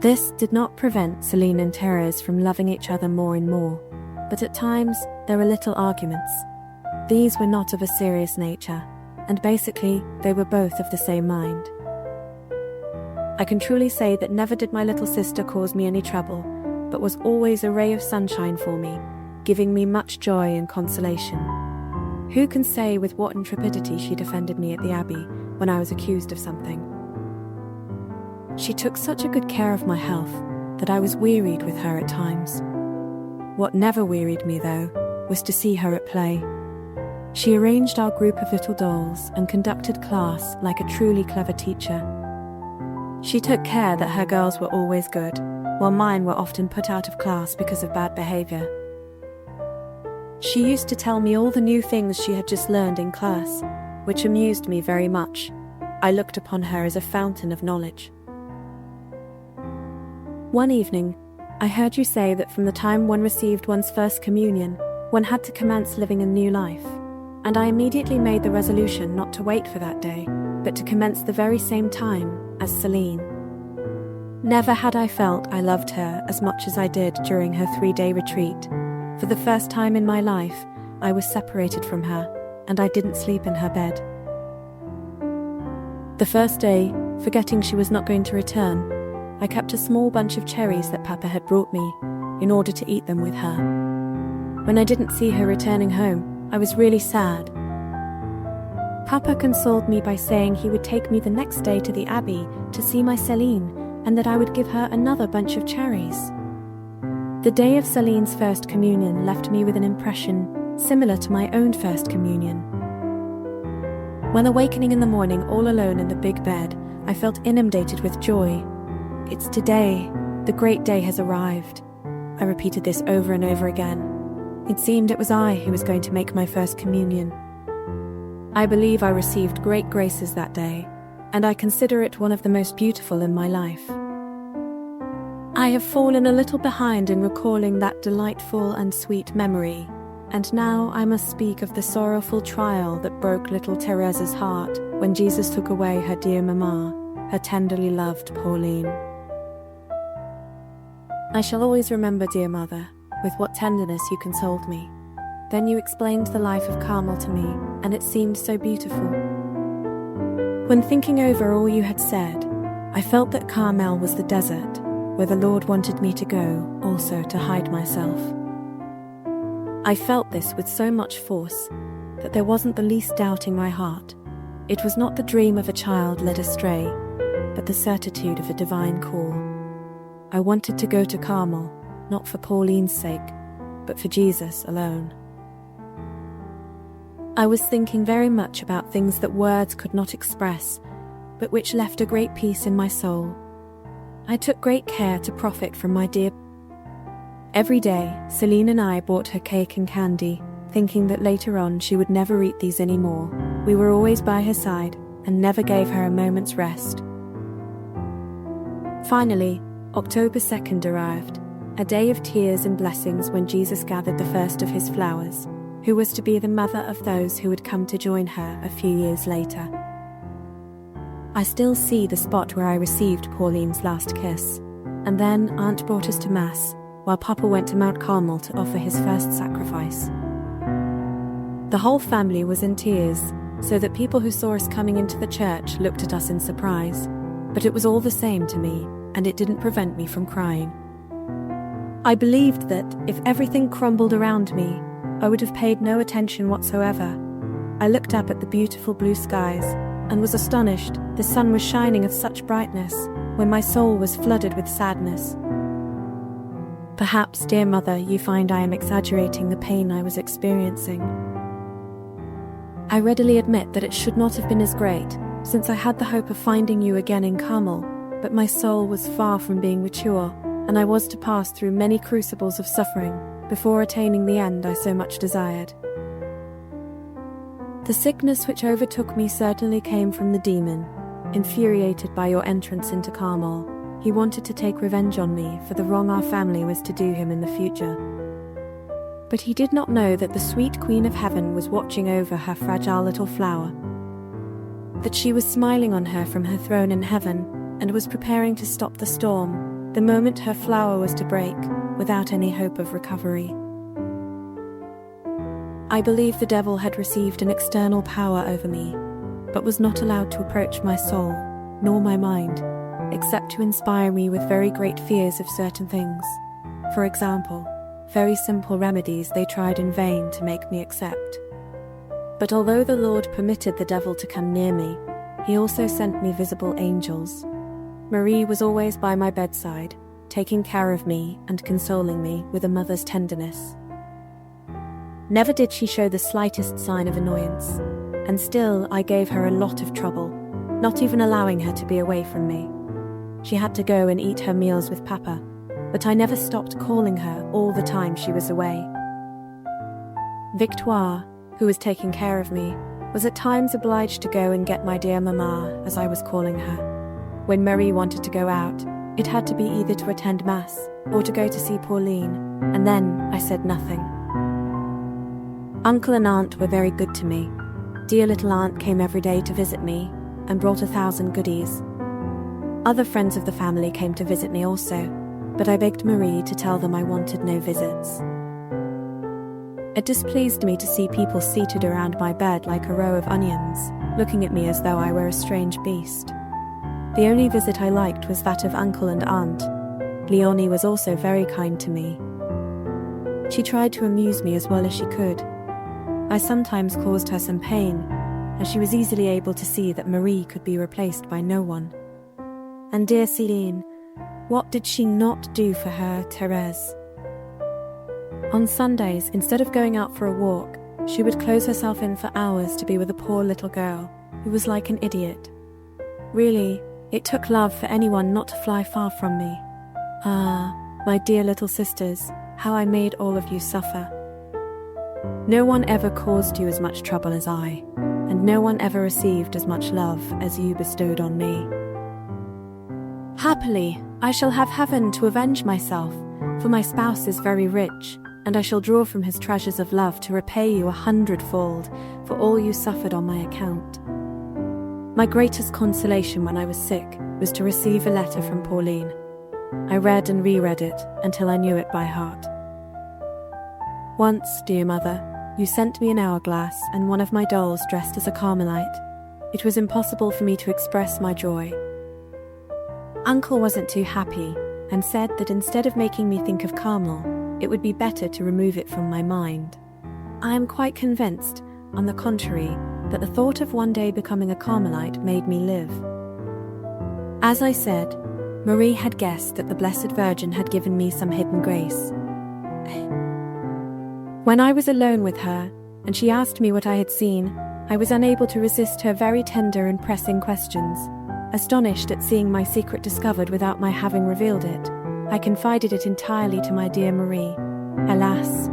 This did not prevent Céline and Therese from loving each other more and more, but at times there were little arguments. These were not of a serious nature, and basically they were both of the same mind. I can truly say that never did my little sister cause me any trouble, but was always a ray of sunshine for me, giving me much joy and consolation. Who can say with what intrepidity she defended me at the Abbey when I was accused of something? She took such a good care of my health that I was wearied with her at times. What never wearied me, though, was to see her at play. She arranged our group of little dolls and conducted class like a truly clever teacher. She took care that her girls were always good, while mine were often put out of class because of bad behavior. She used to tell me all the new things she had just learned in class, which amused me very much. I looked upon her as a fountain of knowledge. One evening, I heard you say that from the time one received one's first communion, one had to commence living a new life, and I immediately made the resolution not to wait for that day, but to commence the very same time as Céline. Never had I felt I loved her as much as I did during her 3-day retreat. For the first time in my life, I was separated from her, and I didn't sleep in her bed. The first day, forgetting she was not going to return, I kept a small bunch of cherries that Papa had brought me, in order to eat them with her. When I didn't see her returning home, I was really sad. Papa consoled me by saying he would take me the next day to the Abbey to see my Céline, and that I would give her another bunch of cherries. The day of Celine's first communion left me with an impression similar to my own first communion. When awakening in the morning all alone in the big bed, I felt inundated with joy. It's today. The great day has arrived. I repeated this over and over again. It seemed it was I who was going to make my first communion. I believe I received great graces that day, and I consider it one of the most beautiful in my life. I have fallen a little behind in recalling that delightful and sweet memory, and now I must speak of the sorrowful trial that broke little Therese's heart when Jesus took away her dear mamma, her tenderly loved Pauline. I shall always remember, dear mother, with what tenderness you consoled me. Then you explained the life of Carmel to me, and it seemed so beautiful. When thinking over all you had said, I felt that Carmel was the desert, where the Lord wanted me to go, also to hide myself. I felt this with so much force that there wasn't the least doubt in my heart. It was not the dream of a child led astray, but the certitude of a divine call. I wanted to go to Carmel, not for Pauline's sake, but for Jesus alone. I was thinking very much about things that words could not express, but which left a great peace in my soul. I took great care to profit from my dear. Every day, Celine and I bought her cake and candy, thinking that later on she would never eat these anymore. We were always by her side and never gave her a moment's rest. Finally, October 2nd arrived, a day of tears and blessings when Jesus gathered the first of his flowers, who was to be the mother of those who would come to join her a few years later. I still see the spot where I received Pauline's last kiss, and then Aunt brought us to Mass, while Papa went to Mount Carmel to offer his first sacrifice. The whole family was in tears, so that people who saw us coming into the church looked at us in surprise, but it was all the same to me, and it didn't prevent me from crying. I believed that, if everything crumbled around me, I would have paid no attention whatsoever. I looked up at the beautiful blue skies, and was astonished the sun was shining with such brightness, when my soul was flooded with sadness. Perhaps, dear mother, you find I am exaggerating the pain I was experiencing. I readily admit that it should not have been as great, since I had the hope of finding you again in Carmel, but my soul was far from being mature, and I was to pass through many crucibles of suffering before attaining the end I so much desired. The sickness which overtook me certainly came from the demon. Infuriated by your entrance into Carmel, he wanted to take revenge on me for the wrong our family was to do him in the future. But he did not know that the sweet Queen of Heaven was watching over her fragile little flower, that she was smiling on her from her throne in heaven, and was preparing to stop the storm the moment her flower was to break, without any hope of recovery. I believe the devil had received an external power over me, but was not allowed to approach my soul, nor my mind, except to inspire me with very great fears of certain things. For example, very simple remedies they tried in vain to make me accept. But although the Lord permitted the devil to come near me, he also sent me visible angels. Marie was always by my bedside, taking care of me and consoling me with a mother's tenderness. Never did she show the slightest sign of annoyance, and still I gave her a lot of trouble, not even allowing her to be away from me. She had to go and eat her meals with Papa, but I never stopped calling her all the time she was away. Victoire, who was taking care of me, was at times obliged to go and get my dear Mamma, as I was calling her. When Marie wanted to go out, it had to be either to attend Mass or to go to see Pauline, and then I said nothing. Uncle and Aunt were very good to me. Dear little Aunt came every day to visit me and brought 1,000 goodies. Other friends of the family came to visit me also, but I begged Marie to tell them I wanted no visits. It displeased me to see people seated around my bed like a row of onions, looking at me as though I were a strange beast. The only visit I liked was that of Uncle and Aunt. Leonie was also very kind to me. She tried to amuse me as well as she could. I sometimes caused her some pain, as she was easily able to see that Marie could be replaced by no one. And dear Céline, What did she not do for her, Therese? On Sundays, instead of going out for a walk, she would close herself in for hours to be with a poor little girl who was like an idiot. Really, it took love for anyone not to fly far from me. Ah, my dear little sisters, how I made all of you suffer. No one ever caused you as much trouble as I, and no one ever received as much love as you bestowed on me. Happily, I shall have heaven to avenge myself, for my spouse is very rich, and I shall draw from his treasures of love to repay you 100-fold for all you suffered on my account. My greatest consolation when I was sick was to receive a letter from Pauline. I read and reread it until I knew it by heart. Once, dear mother, you sent me an hourglass and one of my dolls dressed as a Carmelite. It was impossible for me to express my joy. Uncle wasn't too happy and said that instead of making me think of Carmel, it would be better to remove it from my mind. I am quite convinced, on the contrary, that the thought of one day becoming a Carmelite made me live. As I said, Marie had guessed that the Blessed Virgin had given me some hidden grace. When I was alone with her, and she asked me what I had seen, I was unable to resist her very tender and pressing questions. Astonished at seeing my secret discovered without my having revealed it, I confided it entirely to my dear Marie. Alas!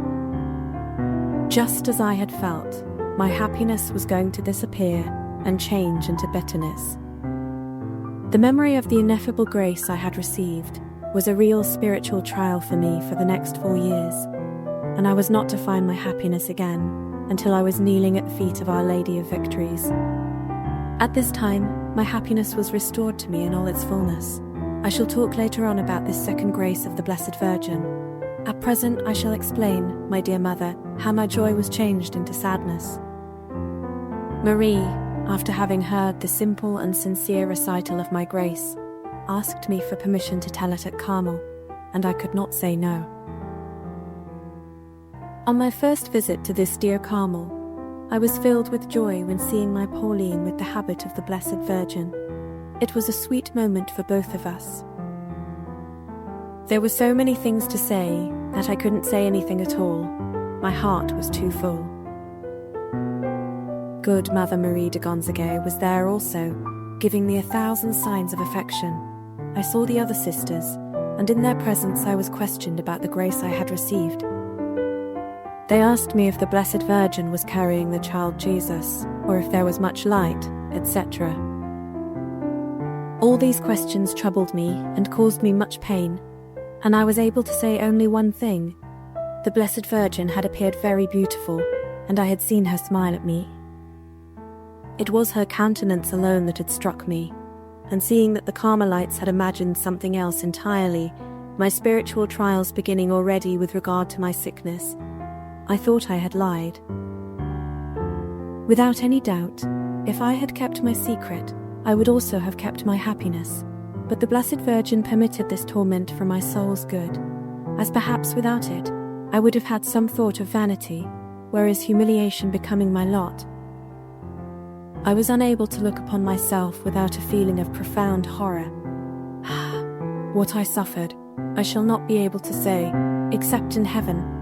Just as I had felt, my happiness was going to disappear and change into bitterness. The memory of the ineffable grace I had received was a real spiritual trial for me for the next 4 years, and I was not to find my happiness again until I was kneeling at the feet of Our Lady of Victories. At this time, my happiness was restored to me in all its fullness. I shall talk later on about this second grace of the Blessed Virgin. At present, I shall explain, my dear mother, how my joy was changed into sadness. Marie, after having heard the simple and sincere recital of my grace, asked me for permission to tell it at Carmel, and I could not say no. On my first visit to this dear Carmel, I was filled with joy when seeing my Pauline with the habit of the Blessed Virgin. It was a sweet moment for both of us. There were so many things to say that I couldn't say anything at all. My heart was too full. Good Mother Marie de Gonzague was there also, giving me 1,000 signs of affection. I saw the other sisters, and in their presence I was questioned about the grace I had received. They asked me if the Blessed Virgin was carrying the child Jesus, or if there was much light, etc. All these questions troubled me and caused me much pain, and I was able to say only one thing. The Blessed Virgin had appeared very beautiful, and I had seen her smile at me. It was her countenance alone that had struck me, and seeing that the Carmelites had imagined something else entirely, my spiritual trials beginning already with regard to my sickness, I thought I had lied. Without any doubt, if I had kept my secret, I would also have kept my happiness, but the Blessed Virgin permitted this torment for my soul's good, as perhaps without it, I would have had some thought of vanity, whereas humiliation becoming my lot. I was unable to look upon myself without a feeling of profound horror. What I suffered, I shall not be able to say, except in heaven.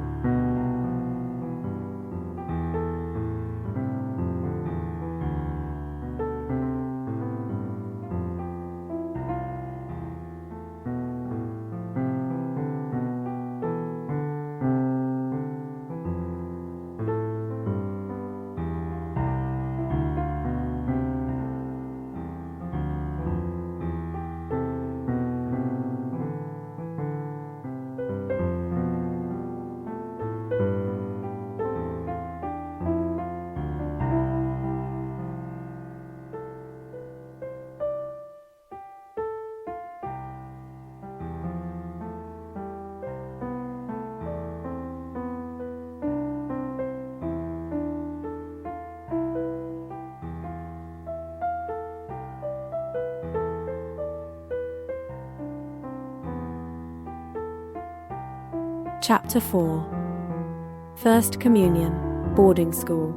Chapter 4. First Communion, Boarding School.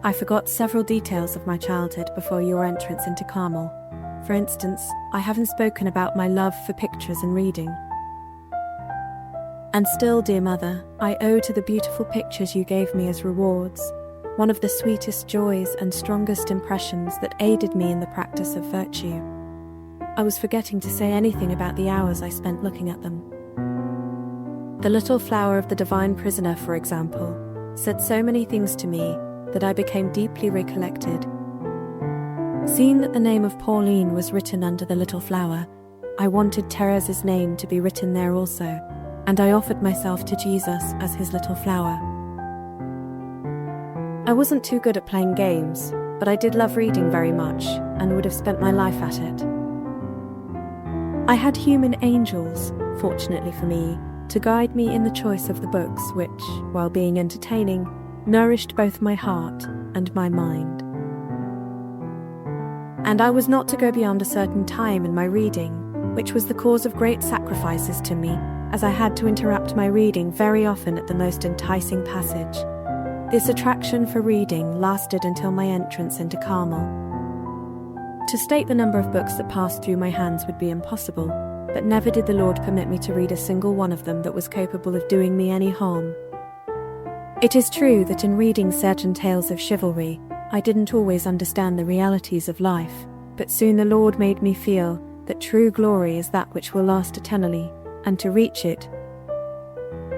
I forgot several details of my childhood before your entrance into Carmel. For instance, I haven't spoken about my love for pictures and reading. And still, dear mother, I owe to the beautiful pictures you gave me as rewards, one of the sweetest joys and strongest impressions that aided me in the practice of virtue. I was forgetting to say anything about the hours I spent looking at them. The little flower of the divine prisoner, for example, said so many things to me that I became deeply recollected. Seeing that the name of Pauline was written under the little flower, I wanted Therese's name to be written there also, and I offered myself to Jesus as his little flower. I wasn't too good at playing games, but I did love reading very much and would have spent my life at it. I had human angels, fortunately for me, to guide me in the choice of the books which, while being entertaining, nourished both my heart and my mind. And I was not to go beyond a certain time in my reading, which was the cause of great sacrifices to me, as I had to interrupt my reading very often at the most enticing passage. This attraction for reading lasted until my entrance into Carmel. To state the number of books that passed through my hands would be impossible, but never did the Lord permit me to read a single one of them that was capable of doing me any harm. It is true that in reading certain tales of chivalry, I didn't always understand the realities of life, but soon the Lord made me feel that true glory is that which will last eternally, and to reach it,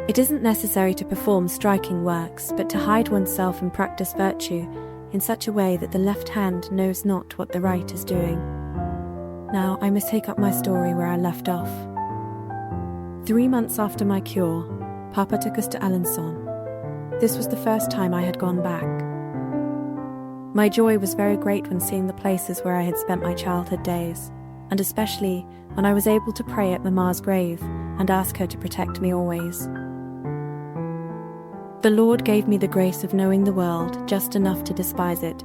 it isn't necessary to perform striking works, but to hide oneself and practice virtue in such a way that the left hand knows not what the right is doing. Now I must take up my story where I left off. 3 months after my cure, Papa took us to Alençon. This was the first time I had gone back. My joy was very great when seeing the places where I had spent my childhood days, and especially when I was able to pray at Mamma's grave and ask her to protect me always. The Lord gave me the grace of knowing the world just enough to despise it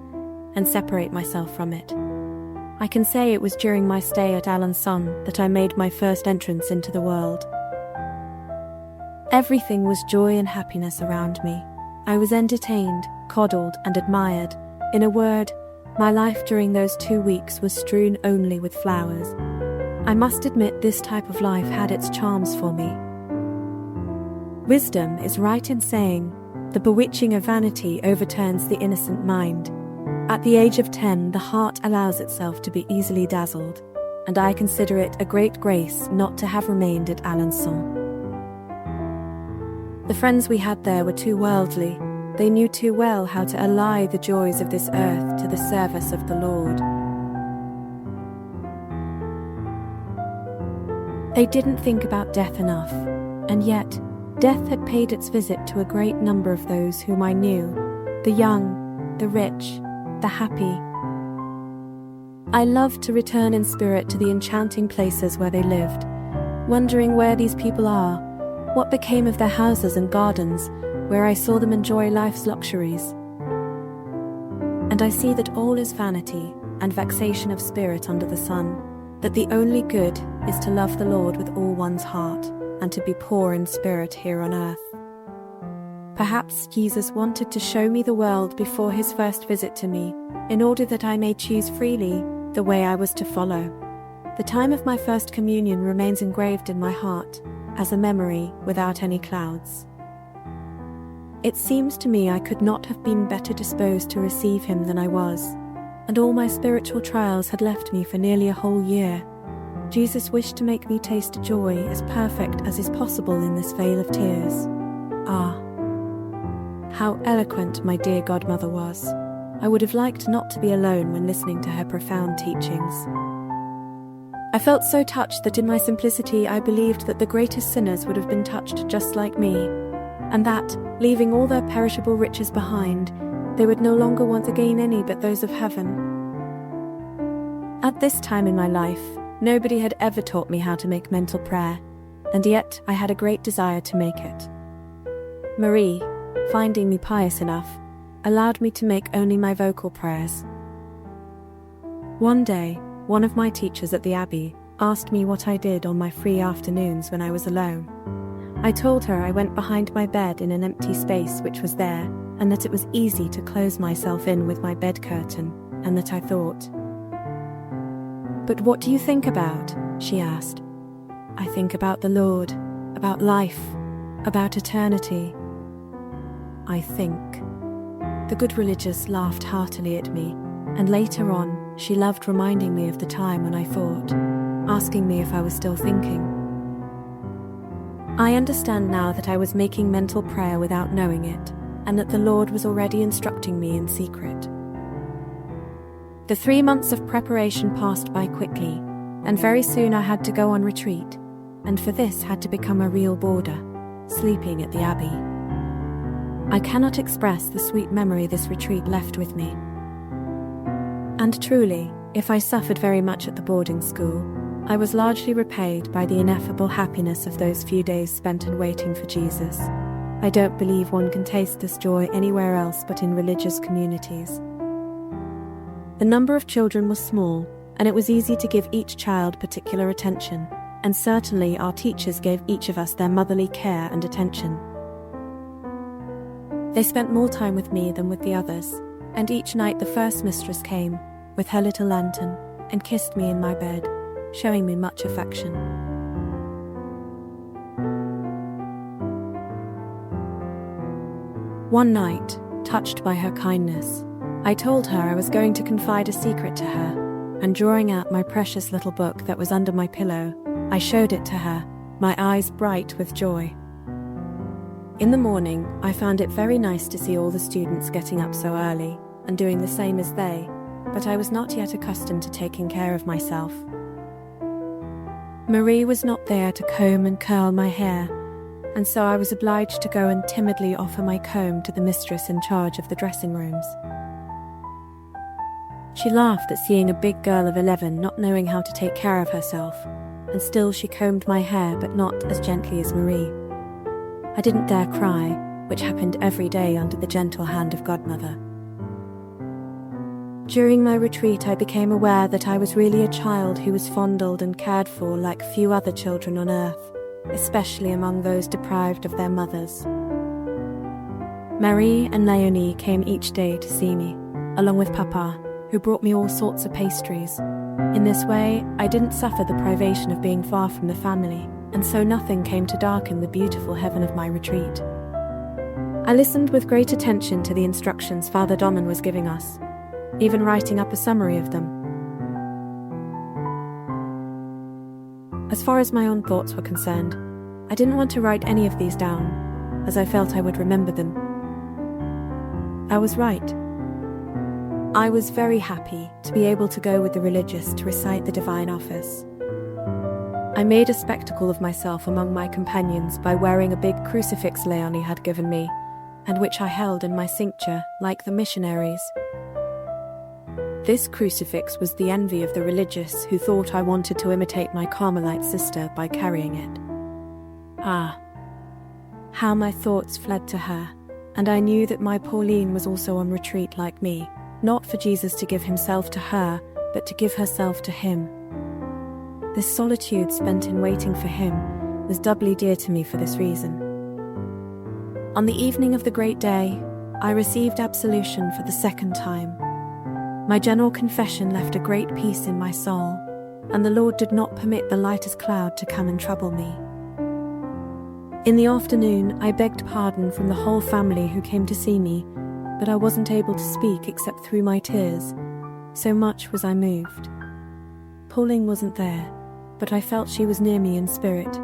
and separate myself from it. I can say it was during my stay at Alençon that I made my first entrance into the world. Everything was joy and happiness around me. I was entertained, coddled, and admired. In a word, my life during those 2 weeks was strewn only with flowers. I must admit this type of life had its charms for me. Wisdom is right in saying, the bewitching of vanity overturns the innocent mind. At the age of 10, the heart allows itself to be easily dazzled, and I consider it a great grace not to have remained at Alençon. The friends we had there were too worldly. They knew too well how to ally the joys of this earth to the service of the Lord. They didn't think about death enough, and yet death had paid its visit to a great number of those whom I knew, the young, the rich, the happy. I loved to return in spirit to the enchanting places where they lived, wondering where these people are, what became of their houses and gardens, where I saw them enjoy life's luxuries. And I see that all is vanity and vexation of spirit under the sun, that the only good is to love the Lord with all one's heart, and to be poor in spirit here on earth. Perhaps Jesus wanted to show me the world before his first visit to me, in order that I may choose freely the way I was to follow. The time of my first communion remains engraved in my heart, as a memory without any clouds. It seems to me I could not have been better disposed to receive him than I was, and all my spiritual trials had left me for nearly a whole year. Jesus wished to make me taste joy as perfect as is possible in this vale of tears. Ah, how eloquent my dear godmother was. I would have liked not to be alone when listening to her profound teachings. I felt so touched that in my simplicity I believed that the greatest sinners would have been touched just like me, and that, leaving all their perishable riches behind, they would no longer want to gain any but those of heaven. At this time in my life, nobody had ever taught me how to make mental prayer, and yet I had a great desire to make it. Marie, finding me pious enough, allowed me to make only my vocal prayers. One day, one of my teachers at the Abbey asked me what I did on my free afternoons when I was alone. I told her I went behind my bed in an empty space which was there, and that it was easy to close myself in with my bed curtain, and that I thought. "But what do you think about?" she asked. "I think about the Lord, about life, about eternity. I think." The good religious laughed heartily at me, and later on, she loved reminding me of the time when I thought, asking me if I was still thinking. I understand now that I was making mental prayer without knowing it, and that the Lord was already instructing me in secret. The 3 months of preparation passed by quickly, and very soon I had to go on retreat, and for this had to become a real boarder, sleeping at the Abbey. I cannot express the sweet memory this retreat left with me. And truly, if I suffered very much at the boarding school, I was largely repaid by the ineffable happiness of those few days spent in waiting for Jesus. I don't believe one can taste this joy anywhere else but in religious communities. The number of children was small, and it was easy to give each child particular attention, and certainly our teachers gave each of us their motherly care and attention. They spent more time with me than with the others, and each night the first mistress came, with her little lantern, and kissed me in my bed, showing me much affection. One night, touched by her kindness, I told her I was going to confide a secret to her, and drawing out my precious little book that was under my pillow, I showed it to her, my eyes bright with joy. In the morning, I found it very nice to see all the students getting up so early, and doing the same as they, but I was not yet accustomed to taking care of myself. Marie was not there to comb and curl my hair, and so I was obliged to go and timidly offer my comb to the mistress in charge of the dressing rooms. She laughed at seeing a big girl of 11 not knowing how to take care of herself, and still she combed my hair, but not as gently as Marie. I didn't dare cry, which happened every day under the gentle hand of Godmother. During my retreat, I became aware that I was really a child who was fondled and cared for like few other children on earth, especially among those deprived of their mothers. Marie and Leonie came each day to see me, along with Papa, who brought me all sorts of pastries. In this way, I didn't suffer the privation of being far from the family, and so nothing came to darken the beautiful heaven of my retreat. I listened with great attention to the instructions Father Domin was giving us, even writing up a summary of them. As far as my own thoughts were concerned, I didn't want to write any of these down, as I felt I would remember them. I was right. I was very happy to be able to go with the religious to recite the divine office. I made a spectacle of myself among my companions by wearing a big crucifix Leonie had given me, and which I held in my cincture like the missionaries. This crucifix was the envy of the religious who thought I wanted to imitate my Carmelite sister by carrying it. Ah, how my thoughts fled to her, and I knew that my Pauline was also on retreat like me, not for Jesus to give himself to her, but to give herself to him. This solitude spent in waiting for him was doubly dear to me for this reason. On the evening of the great day, I received absolution for the second time. My general confession left a great peace in my soul, and the Lord did not permit the lightest cloud to come and trouble me. In the afternoon, I begged pardon from the whole family who came to see me, but I wasn't able to speak except through my tears, so much was I moved. Pauline wasn't there, but I felt she was near me in spirit.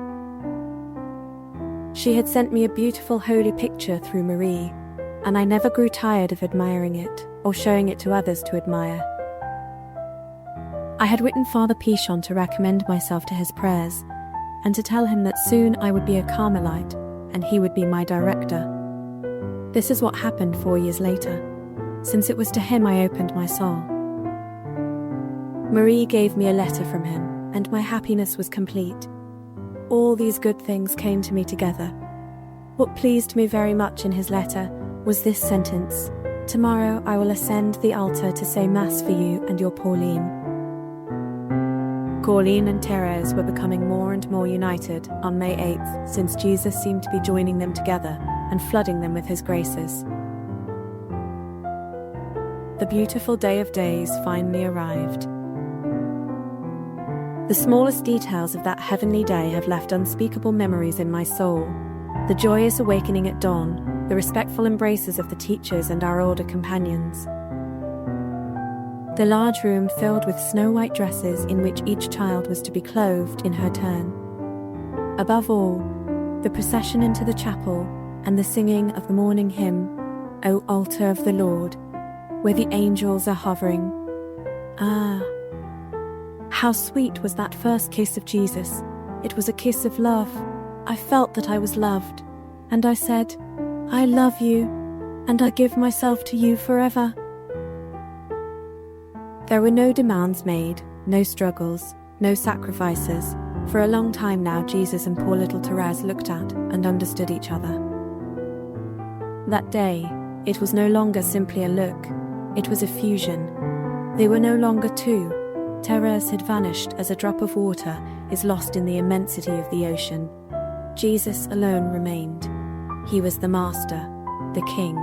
She had sent me a beautiful holy picture through Marie, and I never grew tired of admiring it or showing it to others to admire. I had written Father Pichon to recommend myself to his prayers, and to tell him that soon I would be a Carmelite, and he would be my director. This is what happened 4 years later, since it was to him I opened my soul. Marie gave me a letter from him, and my happiness was complete. All these good things came to me together. What pleased me very much in his letter was this sentence: "Tomorrow I will ascend the altar to say Mass for you and your Pauline." Pauline and Therese were becoming more and more united on May 8th, since Jesus seemed to be joining them together and flooding them with his graces. the beautiful day of days finally arrived. The smallest details of that heavenly day have left unspeakable memories in my soul. The joyous awakening at dawn, the respectful embraces of the teachers and our older companions. The large room filled with snow-white dresses in which each child was to be clothed in her turn. Above all, the procession into the chapel and the singing of the morning hymn, O Altar of the Lord, where the angels are hovering. Ah, how sweet was that first kiss of Jesus. It was a kiss of love. I felt that I was loved, and I said, I love you, and I give myself to you forever. There were no demands made, no struggles, no sacrifices. For a long time now, Jesus and poor little Therese looked at and understood each other. That day, it was no longer simply a look, it was a fusion. They were no longer two. Therese had vanished as a drop of water is lost in the immensity of the ocean. Jesus alone remained. He was the master, the king.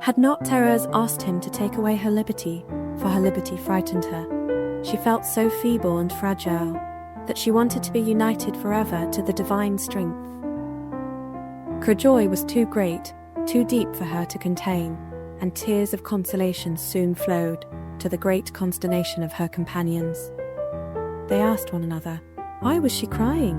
Had not Therese asked him to take away her liberty, for her liberty frightened her. She felt so feeble and fragile that she wanted to be united forever to the divine strength. Her joy was too great, too deep for her to contain, and tears of consolation soon flowed, to the great consternation of her companions. They asked one another, why was she crying?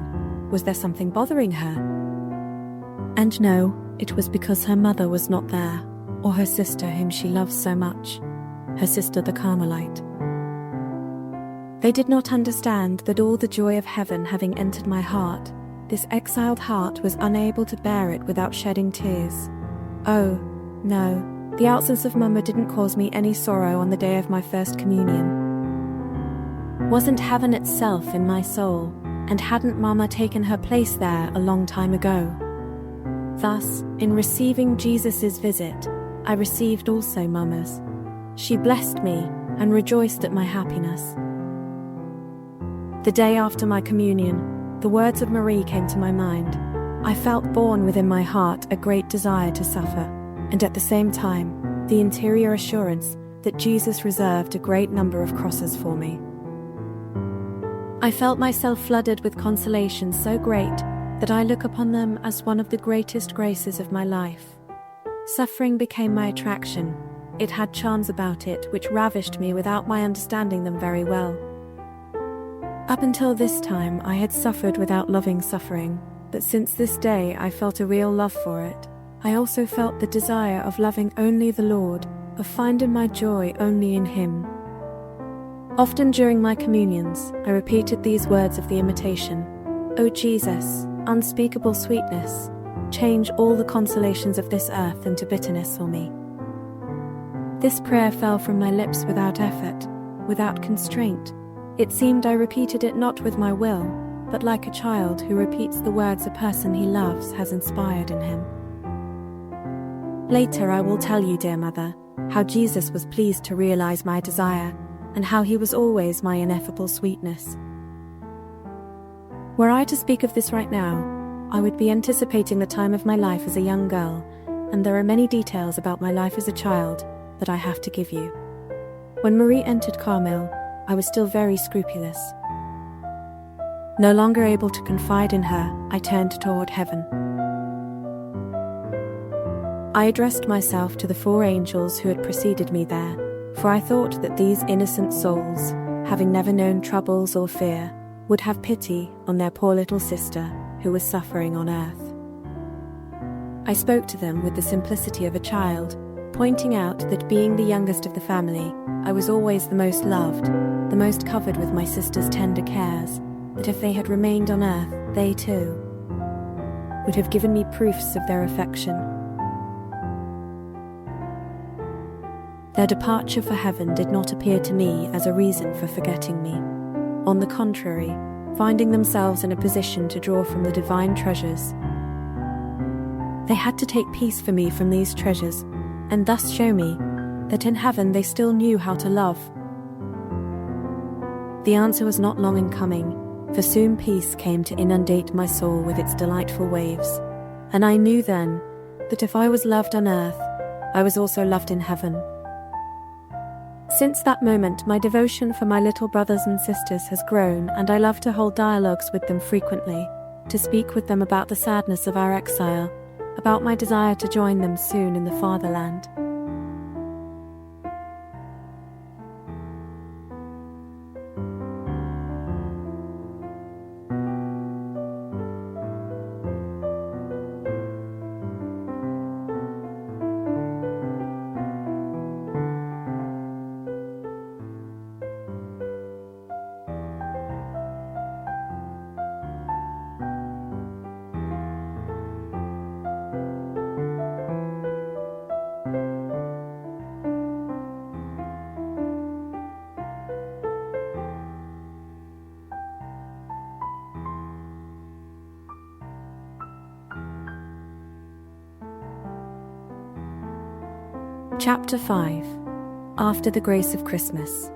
Was there something bothering her? And no, it was because her mother was not there, or her sister whom she loved so much, her sister the Carmelite. They did not understand that all the joy of heaven having entered my heart, this exiled heart was unable to bear it without shedding tears. Oh, no, the absence of Mama didn't cause me any sorrow on the day of my first communion. Wasn't heaven itself in my soul, and hadn't Mama taken her place there a long time ago? Thus, in receiving Jesus' visit, I received also Mama's. She blessed me and rejoiced at my happiness. The day after my communion, the words of Marie came to my mind. I felt born within my heart a great desire to suffer, and at the same time, the interior assurance that Jesus reserved a great number of crosses for me. I felt myself flooded with consolation so great that I look upon them as one of the greatest graces of my life. Suffering became my attraction. It had charms about it which ravished me without my understanding them very well. Up until this time, I had suffered without loving suffering, but since this day I felt a real love for it. I also felt the desire of loving only the Lord, of finding my joy only in Him. Often during my communions, I repeated these words of the Imitation, O Jesus, unspeakable sweetness, change all the consolations of this earth into bitterness for me. This prayer fell from my lips without effort, without constraint. It seemed I repeated it not with my will, but like a child who repeats the words a person he loves has inspired in him. Later I will tell you, dear mother, how Jesus was pleased to realize my desire, and how he was always my ineffable sweetness. Were I to speak of this right now, I would be anticipating the time of my life as a young girl, and there are many details about my life as a child that I have to give you. When Marie entered Carmel, I was still very scrupulous. No longer able to confide in her, I turned toward heaven. I addressed myself to the 4 angels who had preceded me there, for I thought that these innocent souls, having never known troubles or fear, would have pity on their poor little sister who was suffering on earth. I spoke to them with the simplicity of a child, pointing out that being the youngest of the family, I was always the most loved, the most covered with my sister's tender cares, that if they had remained on earth, they too would have given me proofs of their affection. Their departure for heaven did not appear to me as a reason for forgetting me. On the contrary, finding themselves in a position to draw from the divine treasures, they had to take peace for me from these treasures, and thus show me that in heaven they still knew how to love. The answer was not long in coming, for soon peace came to inundate my soul with its delightful waves, and I knew then that if I was loved on earth, I was also loved in heaven, Since that moment, my devotion for my little brothers and sisters has grown, and I love to hold dialogues with them frequently, to speak with them about the sadness of our exile, about my desire to join them soon in the fatherland. Chapter 5. After the Grace of Christmas.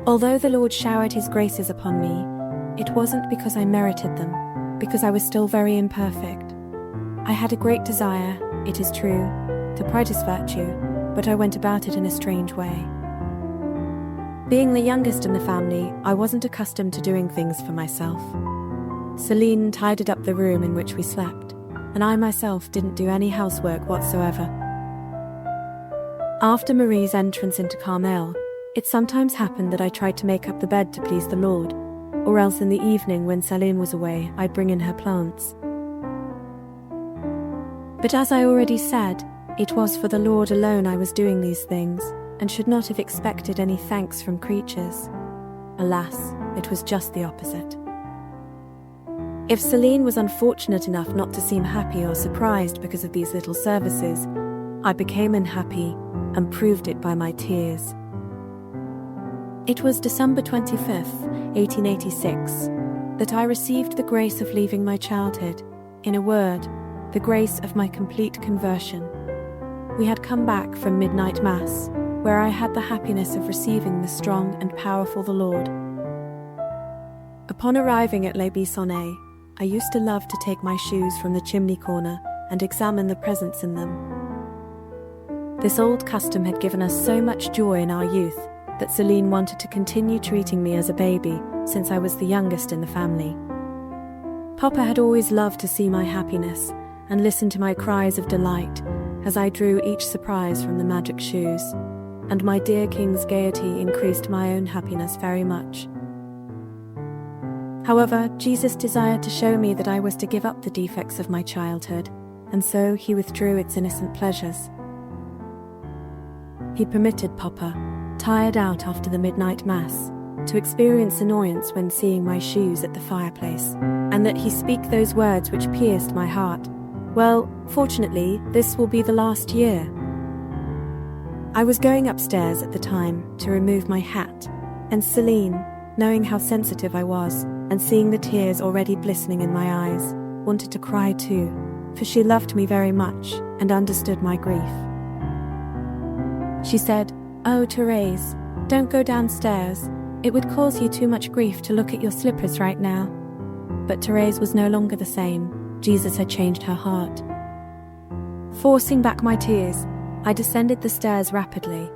Although the Lord showered his graces upon me, it wasn't because I merited them, because I was still very imperfect. I had a great desire, it is true, to practice virtue, but I went about it in a strange way. Being the youngest in the family, I wasn't accustomed to doing things for myself. Celine tidied up the room in which we slept, and I myself didn't do any housework whatsoever. After Marie's entrance into Carmel, it sometimes happened that I tried to make up the bed to please the Lord, or else in the evening when Celine was away, I'd bring in her plants. But as I already said, it was for the Lord alone I was doing these things, and should not have expected any thanks from creatures. Alas, it was just the opposite. If Celine was unfortunate enough not to seem happy or surprised because of these little services, I became unhappy and proved it by my tears. It was December 25th, 1886, that I received the grace of leaving my childhood, in a word, the grace of my complete conversion. We had come back from midnight mass, where I had the happiness of receiving the strong and powerful the Lord. Upon arriving at Les Bissonnets, I used to love to take my shoes from the chimney corner and examine the presents in them. This old custom had given us so much joy in our youth that Celine wanted to continue treating me as a baby since I was the youngest in the family. Papa had always loved to see my happiness and listen to my cries of delight as I drew each surprise from the magic shoes, and my dear king's gaiety increased my own happiness very much. However, Jesus desired to show me that I was to give up the defects of my childhood, and so he withdrew its innocent pleasures. He permitted Papa, tired out after the midnight mass, to experience annoyance when seeing my shoes at the fireplace, and that he speak those words which pierced my heart. Well, fortunately, this will be the last year. I was going upstairs at the time to remove my hat, and Celine, knowing how sensitive I was, and seeing the tears already glistening in my eyes, wanted to cry too, for she loved me very much and understood my grief. She said, "Oh, Therese, don't go downstairs. It would cause you too much grief to look at your slippers right now." But Therese was no longer the same. Jesus had changed her heart. Forcing back my tears, I descended the stairs rapidly.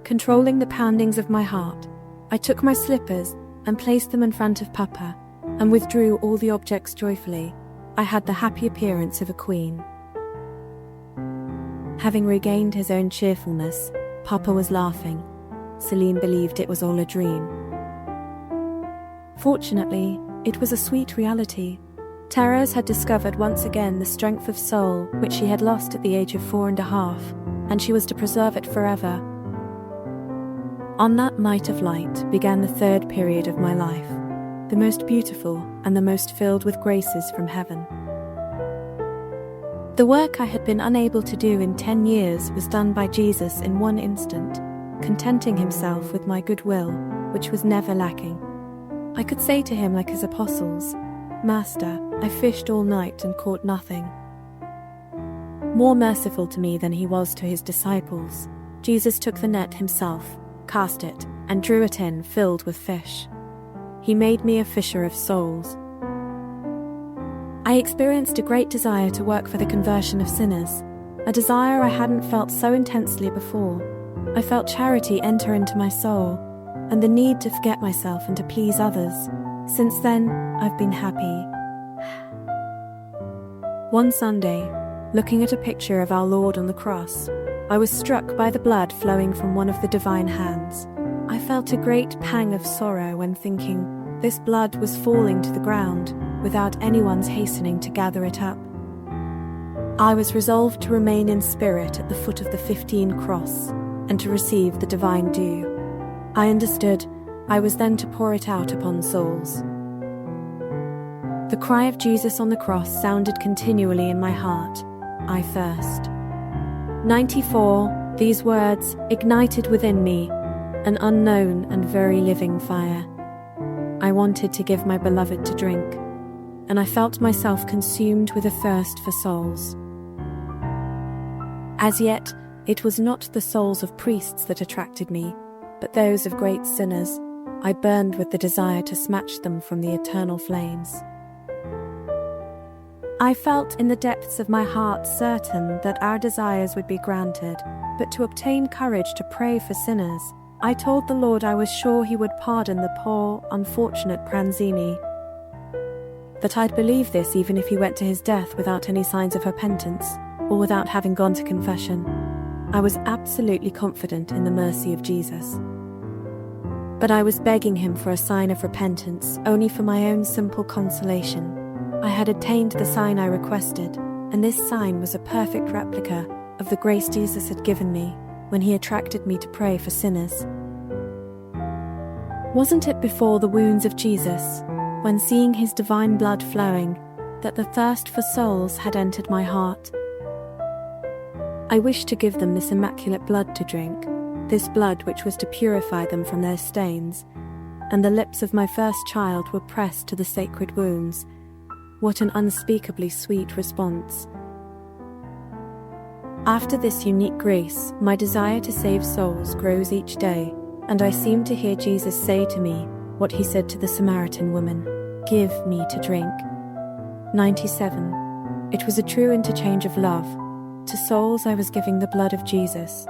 Controlling the poundings of my heart, I took my slippers and placed them in front of Papa, and withdrew all the objects joyfully. I had the happy appearance of a queen. Having regained his own cheerfulness, Papa was laughing. Celine believed it was all a dream. Fortunately, it was a sweet reality. Therese had discovered once again the strength of soul which she had lost at the age of 4.5, and she was to preserve it forever. On that night of light began the third period of my life. the most beautiful and the most filled with graces from heaven. The work I had been unable to do in 10 years was done by Jesus in one instant, contenting himself with my goodwill, which was never lacking. I could say to him like his apostles, "Master, I fished all night and caught nothing." More merciful to me than he was to his disciples, Jesus took the net himself, cast it, and drew it in filled with fish. He made me a fisher of souls. I experienced a great desire to work for the conversion of sinners, a desire I hadn't felt so intensely before. I felt charity enter into my soul, and the need to forget myself and to please others. Since then, I've been happy. One Sunday, looking at a picture of our Lord on the cross, I was struck by the blood flowing from one of the divine hands. I felt a great pang of sorrow when thinking this blood was falling to the ground without anyone's hastening to gather it up. I was resolved to remain in spirit at the foot of the 15 cross and to receive the divine dew. I understood I was then to pour it out upon souls. The cry of Jesus on the cross sounded continually in my heart, "I thirst." 94, these words ignited within me an unknown and very living fire. I wanted to give my beloved to drink, and I felt myself consumed with a thirst for souls. As yet, it was not the souls of priests that attracted me, but those of great sinners. I burned with the desire to snatch them from the eternal flames. I felt in the depths of my heart certain that our desires would be granted, but to obtain courage to pray for sinners, I told the Lord I was sure he would pardon the poor, unfortunate Pranzini. That I'd believe this even if he went to his death without any signs of repentance, or without having gone to confession. I was absolutely confident in the mercy of Jesus. But I was begging him for a sign of repentance, only for my own simple consolation. I had attained the sign I requested, and this sign was a perfect replica of the grace Jesus had given me when he attracted me to pray for sinners. Wasn't it before the wounds of Jesus, when seeing his divine blood flowing, that the thirst for souls had entered my heart? I wished to give them this immaculate blood to drink, this blood which was to purify them from their stains, and the lips of my first child were pressed to the sacred wounds. What an unspeakably sweet response. After this unique grace, my desire to save souls grows each day, and I seem to hear Jesus say to me what he said to the Samaritan woman, "Give me to drink." 97. It was a true interchange of love. To souls I was giving the blood of Jesus.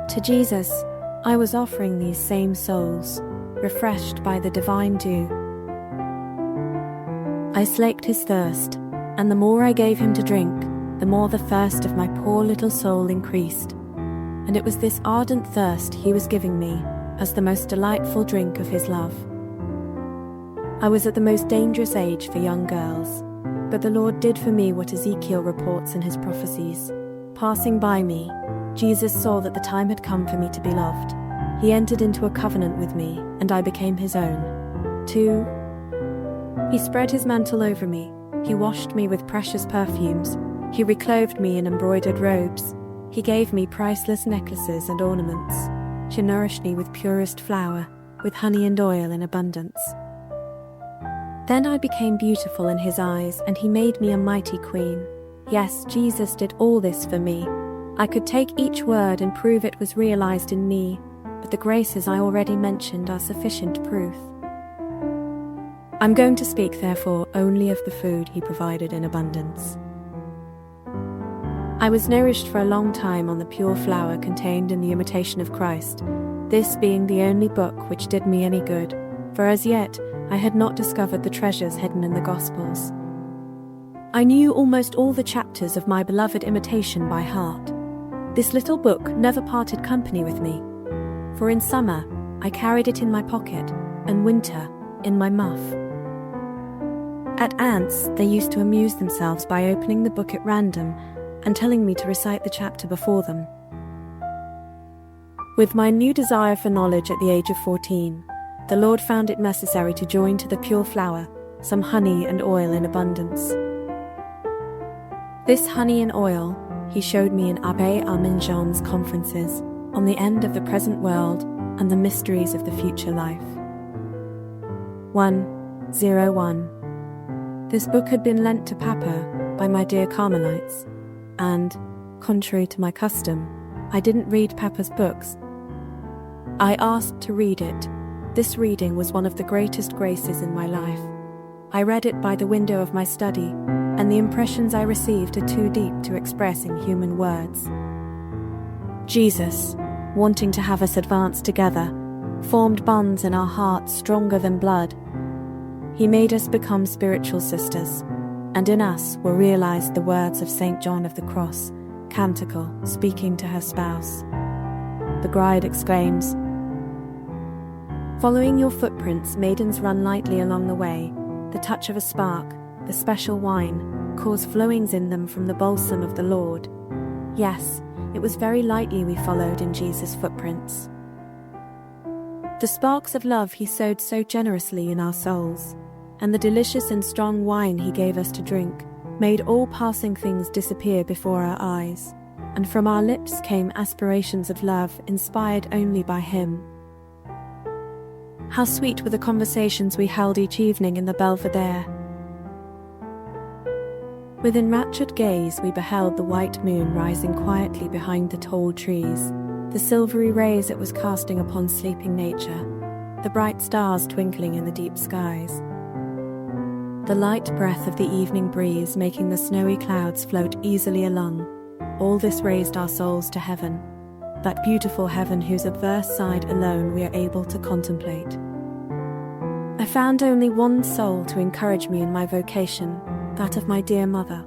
To Jesus, I was offering these same souls, refreshed by the divine dew. I slaked his thirst, and the more I gave him to drink, the more the thirst of my poor little soul increased. And it was this ardent thirst he was giving me as the most delightful drink of his love. I was at the most dangerous age for young girls, but the Lord did for me what Ezekiel reports in his prophecies. Passing by me, Jesus saw that the time had come for me to be loved. He entered into a covenant with me, and I became his own. 2. He spread his mantle over me. He washed me with precious perfumes. He reclothed me in embroidered robes. He gave me priceless necklaces and ornaments. She nourished me with purest flour, with honey and oil in abundance. Then I became beautiful in his eyes, and he made me a mighty queen. Yes, Jesus did all this for me. I could take each word and prove it was realized in me, but the graces I already mentioned are sufficient proof. I'm going to speak, therefore, only of the food he provided in abundance. I was nourished for a long time on the pure flour contained in the Imitation of Christ, this being the only book which did me any good, for as yet I had not discovered the treasures hidden in the Gospels. I knew almost all the chapters of my beloved Imitation by heart. This little book never parted company with me, for in summer I carried it in my pocket, and winter in my muff. At Ants, they used to amuse themselves by opening the book at random and telling me to recite the chapter before them. With my new desire for knowledge at the age of 14, the Lord found it necessary to join to the pure flour some honey and oil in abundance. This honey and oil he showed me in Abbé Arminjon's conferences on the end of the present world and the mysteries of the future life. 101. This book had been lent to Papa by my dear Carmelites, and, contrary to my custom, I didn't read Papa's books. I asked to read it. This reading was one of the greatest graces in my life. I read it by the window of my study, and the impressions I received are too deep to express in human words. Jesus, wanting to have us advance together, formed bonds in our hearts stronger than blood. He made us become spiritual sisters, and in us were realized the words of St. John of the Cross, canticle, speaking to her spouse. The bride exclaims, "Following your footprints, maidens run lightly along the way. The touch of a spark, the special wine, cause flowings in them from the balsam of the Lord." Yes, it was very lightly we followed in Jesus' footprints. The sparks of love he sowed so generously in our souls, and the delicious and strong wine he gave us to drink, made all passing things disappear before our eyes, and from our lips came aspirations of love inspired only by him. How sweet were the conversations we held each evening in the Belvedere. With enraptured gaze we beheld the white moon rising quietly behind the tall trees, the silvery rays it was casting upon sleeping nature, the bright stars twinkling in the deep skies. The light breath of the evening breeze making the snowy clouds float easily along, all this raised our souls to heaven, that beautiful heaven whose obverse side alone we are able to contemplate. I found only one soul to encourage me in my vocation, that of my dear mother.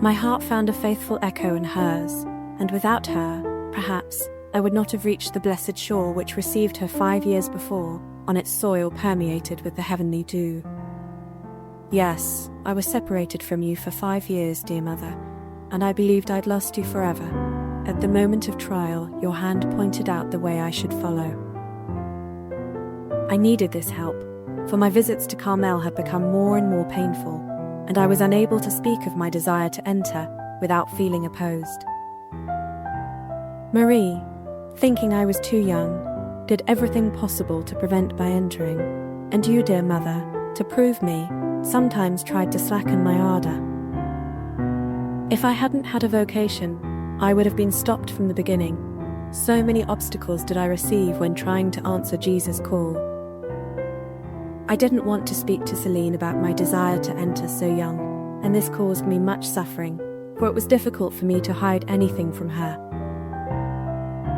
My heart found a faithful echo in hers, and without her, perhaps, I would not have reached the blessed shore which received her 5 years before, on its soil permeated with the heavenly dew. Yes, I was separated from you for 5 years, dear mother, and I believed I'd lost you forever. At the moment of trial, your hand pointed out the way I should follow. I needed this help, for my visits to Carmel had become more and more painful, and I was unable to speak of my desire to enter without feeling opposed. Marie, thinking I was too young, did everything possible to prevent my entering, and you, dear mother, to prove me, sometimes tried to slacken my ardor. If I hadn't had a vocation, I would have been stopped from the beginning. So many obstacles did I receive when trying to answer Jesus' call. I didn't want to speak to Celine about my desire to enter so young, and this caused me much suffering, for it was difficult for me to hide anything from her.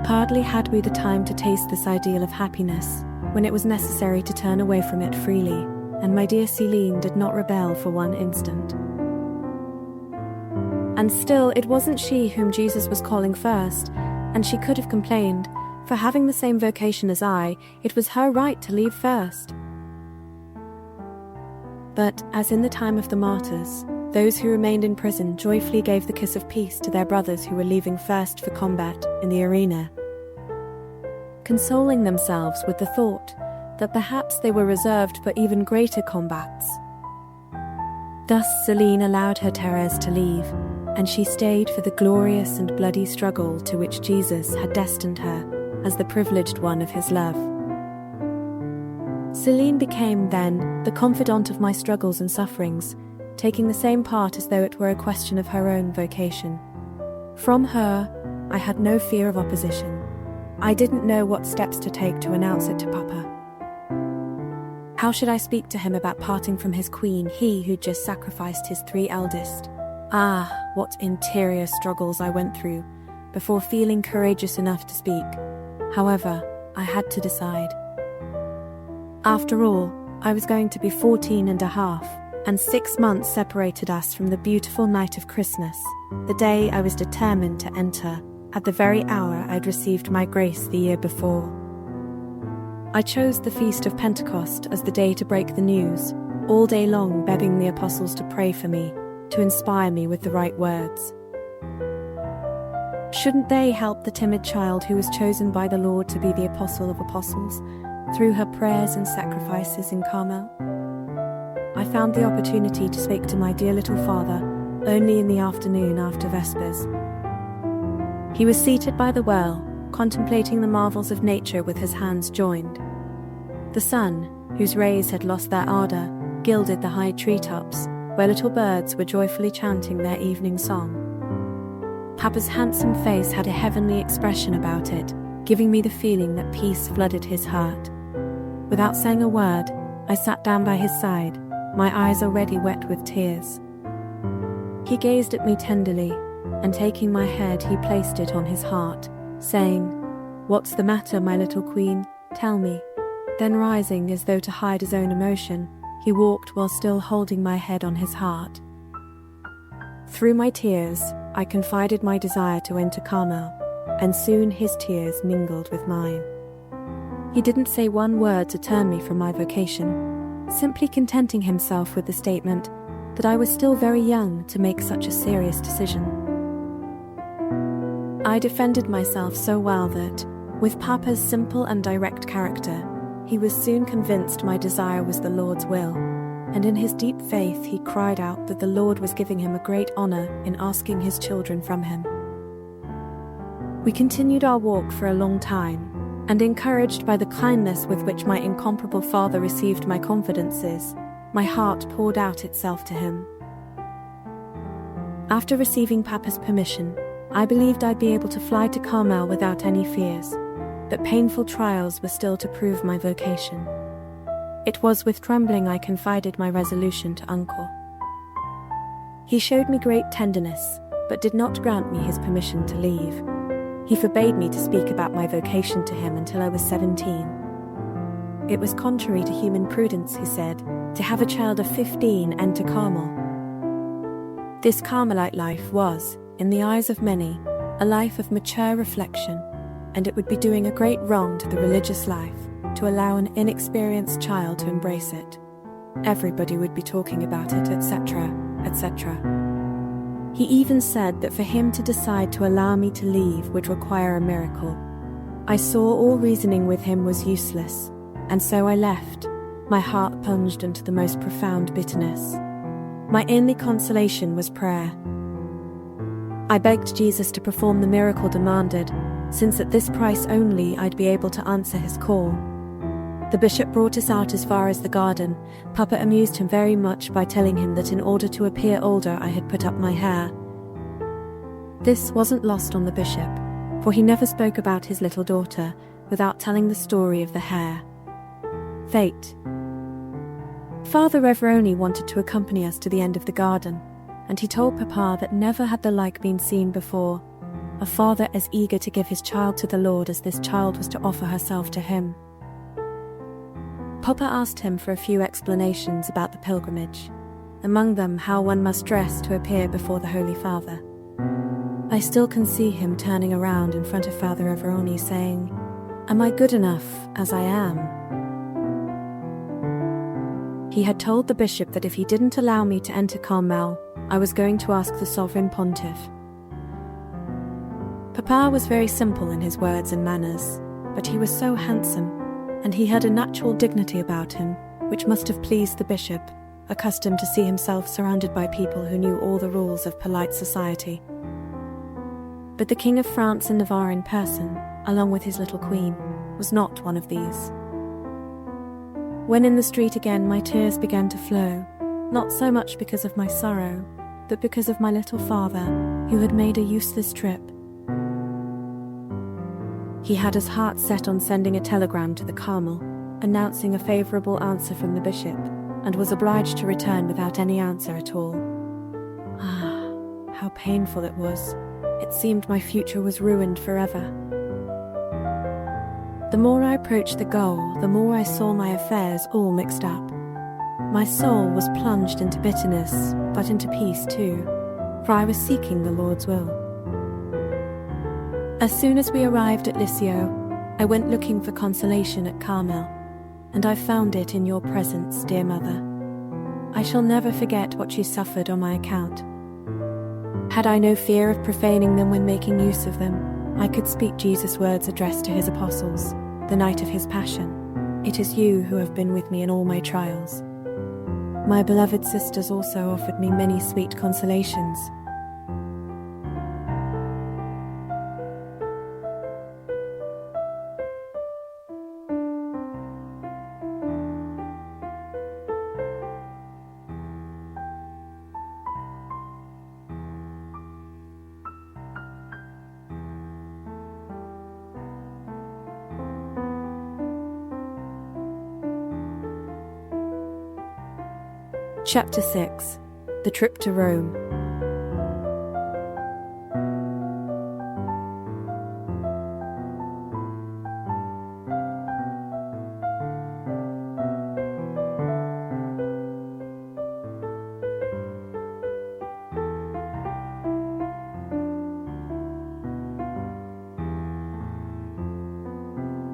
Hardly had we the time to taste this ideal of happiness, when it was necessary to turn away from it freely, and my dear Celine did not rebel for one instant. And still, it wasn't she whom Jesus was calling first, and she could have complained, for having the same vocation as I, it was her right to leave first. But, as in the time of the martyrs, those who remained in prison joyfully gave the kiss of peace to their brothers who were leaving first for combat in the arena, consoling themselves with the thought that perhaps they were reserved for even greater combats. Thus Celine allowed her Therese to leave, and she stayed for the glorious and bloody struggle to which Jesus had destined her as the privileged one of his love. Celine became, then, the confidant of my struggles and sufferings, taking the same part as though it were a question of her own vocation. From her, I had no fear of opposition. I didn't know what steps to take to announce it to Papa. How should I speak to him about parting from his queen, he who'd just sacrificed his 3 eldest? Ah, what interior struggles I went through before feeling courageous enough to speak. However, I had to decide. After all, I was going to be 14 and a half, and 6 months separated us from the beautiful night of Christmas, the day I was determined to enter, at the very hour I'd received my grace the year before. I chose the feast of Pentecost as the day to break the news, all day long begging the apostles to pray for me, to inspire me with the right words. Shouldn't they help the timid child who was chosen by the Lord to be the apostle of apostles, through her prayers and sacrifices in Carmel. I found the opportunity to speak to my dear little father only in the afternoon after Vespers. He was seated by the well, contemplating the marvels of nature with his hands joined. The sun, whose rays had lost their ardour, gilded the high treetops, where little birds were joyfully chanting their evening song. Papa's handsome face had a heavenly expression about it, giving me the feeling that peace flooded his heart. Without saying a word, I sat down by his side, my eyes already wet with tears. He gazed at me tenderly, and taking my head, he placed it on his heart, saying, "What's the matter, my little queen? Tell me." Then rising as though to hide his own emotion, he walked while still holding my head on his heart. Through my tears, I confided my desire to enter Carmel, and soon his tears mingled with mine. He didn't say one word to turn me from my vocation, simply contenting himself with the statement that I was still very young to make such a serious decision. I defended myself so well that, with Papa's simple and direct character, he was soon convinced my desire was the Lord's will, and in his deep faith he cried out that the Lord was giving him a great honour in asking his children from him. We continued our walk for a long time, and encouraged by the kindness with which my incomparable father received my confidences, my heart poured out itself to him. After receiving Papa's permission, I believed I'd be able to fly to Carmel without any fears, but painful trials were still to prove my vocation. It was with trembling I confided my resolution to Uncle. He showed me great tenderness, but did not grant me his permission to leave. He forbade me to speak about my vocation to him until I was 17. It was contrary to human prudence, he said, to have a child of 15 enter Carmel. This Carmelite life was, in the eyes of many, a life of mature reflection, and it would be doing a great wrong to the religious life to allow an inexperienced child to embrace it. Everybody would be talking about it, etc., etc. He even said that for him to decide to allow me to leave would require a miracle. I saw all reasoning with him was useless, and so I left, my heart plunged into the most profound bitterness. My only consolation was prayer. I begged Jesus to perform the miracle demanded, since at this price only I'd be able to answer his call. The bishop brought us out as far as the garden. Papa amused him very much by telling him that in order to appear older I had put up my hair. This wasn't lost on the bishop, for he never spoke about his little daughter without telling the story of the hair. Fate. Father Reveroni wanted to accompany us to the end of the garden, and he told Papa that never had the like been seen before, a father as eager to give his child to the Lord as this child was to offer herself to him. Papa asked him for a few explanations about the pilgrimage, among them how one must dress to appear before the Holy Father. I still can see him turning around in front of Father Reveroni saying, "Am I good enough as I am?" He had told the bishop that if he didn't allow me to enter Carmel, I was going to ask the sovereign pontiff. Papa was very simple in his words and manners, but he was so handsome, and he had a natural dignity about him, which must have pleased the bishop, accustomed to see himself surrounded by people who knew all the rules of polite society. But the King of France and Navarre in person, along with his little queen, was not one of these. When in the street again, my tears began to flow, not so much because of my sorrow, but because of my little father, who had made a useless trip. He had his heart set on sending a telegram to the Carmel, announcing a favourable answer from the bishop, and was obliged to return without any answer at all. Ah, how painful it was. It seemed my future was ruined forever. The more I approached the goal, the more I saw my affairs all mixed up. My soul was plunged into bitterness, but into peace too, for I was seeking the Lord's will. As soon as we arrived at Lisieux, I went looking for consolation at Carmel, and I found it in your presence, dear mother. I shall never forget what you suffered on my account. Had I no fear of profaning them when making use of them, I could speak Jesus' words addressed to his apostles, the night of his passion. It is you who have been with me in all my trials. My beloved sisters also offered me many sweet consolations. Chapter 6. The Trip to Rome.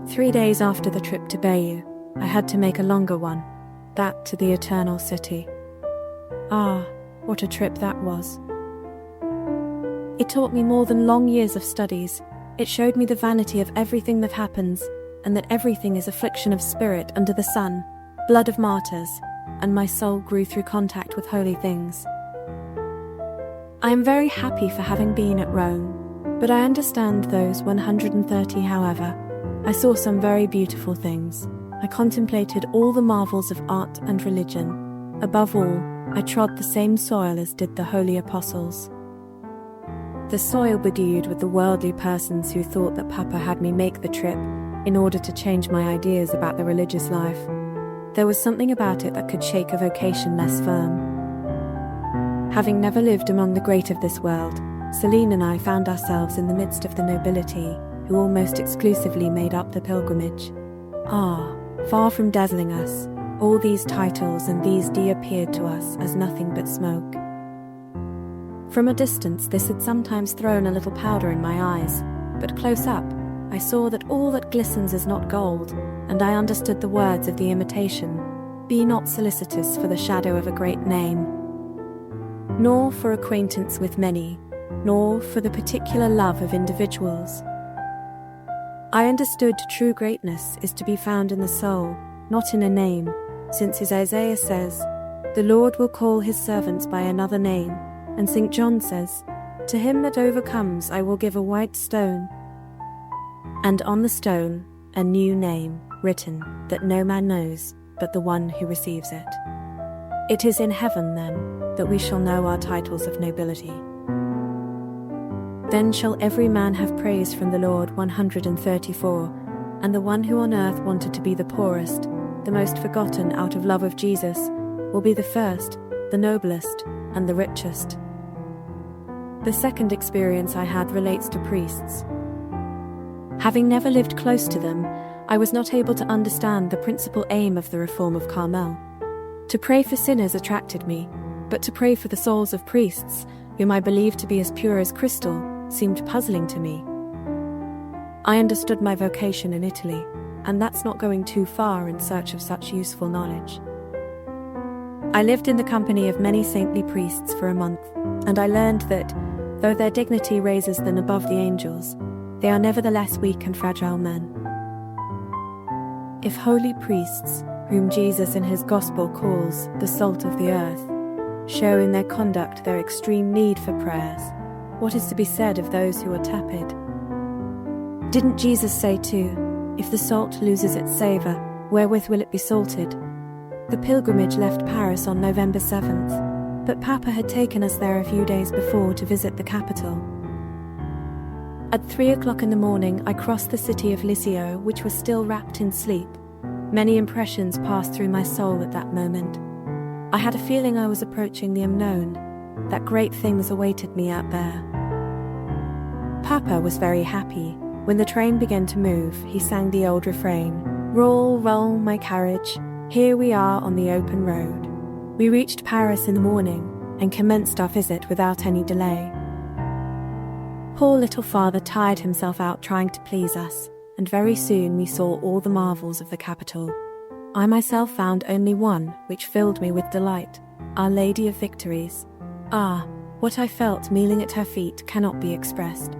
Three days after the trip to Bayeux, I had to make a longer one, that to the Eternal City. Ah, what a trip that was. It taught me more than long years of studies. It showed me the vanity of everything that happens, and that everything is affliction of spirit under the sun, blood of martyrs, and my soul grew through contact with holy things. I am very happy for having been at Rome, but I understand those 130, however. I saw some very beautiful things. I contemplated all the marvels of art and religion. Above all, I trod the same soil as did the holy apostles. The soil bedewed with the worldly persons who thought that Papa had me make the trip in order to change my ideas about the religious life. There was something about it that could shake a vocation less firm. Having never lived among the great of this world, Celine and I found ourselves in the midst of the nobility, who almost exclusively made up the pilgrimage. Ah, far from dazzling us, all these titles and these appeared to us as nothing but smoke. From a distance this had sometimes thrown a little powder in my eyes, but close up I saw that all that glistens is not gold, and I understood the words of the imitation, "Be not solicitous for the shadow of a great name, nor for acquaintance with many, nor for the particular love of individuals." I understood true greatness is to be found in the soul, not in a name, since as Isaiah says, "The Lord will call his servants by another name," and St. John says, "To him that overcomes I will give a white stone, and on the stone a new name written, that no man knows but the one who receives it." It is in heaven, then, that we shall know our titles of nobility. Then shall every man have praise from the Lord. 134, and the one who on earth wanted to be the poorest, the most forgotten out of love of Jesus, will be the first, the noblest, and the richest. The second experience I had relates to priests. Having never lived close to them, I was not able to understand the principal aim of the reform of Carmel. To pray for sinners attracted me, but to pray for the souls of priests, whom I believed to be as pure as crystal, seemed puzzling to me. I understood my vocation in Italy, and that's not going too far in search of such useful knowledge. I lived in the company of many saintly priests for a month, and I learned that, though their dignity raises them above the angels, they are nevertheless weak and fragile men. If holy priests, whom Jesus in his gospel calls the salt of the earth, show in their conduct their extreme need for prayers, what is to be said of those who are tepid? Didn't Jesus say too, "If the salt loses its savour, wherewith will it be salted?" The pilgrimage left Paris on November 7th, but Papa had taken us there a few days before to visit the capital. At 3 o'clock in the morning I crossed the city of Lisieux, which was still wrapped in sleep. Many impressions passed through my soul at that moment. I had a feeling I was approaching the unknown, that great things awaited me out there. Papa was very happy. When the train began to move, he sang the old refrain, "Roll, roll, my carriage, here we are on the open road." We reached Paris in the morning and commenced our visit without any delay. Poor little father tired himself out trying to please us, and very soon we saw all the marvels of the capital. I myself found only one which filled me with delight, Our Lady of Victories. Ah, what I felt kneeling at her feet cannot be expressed.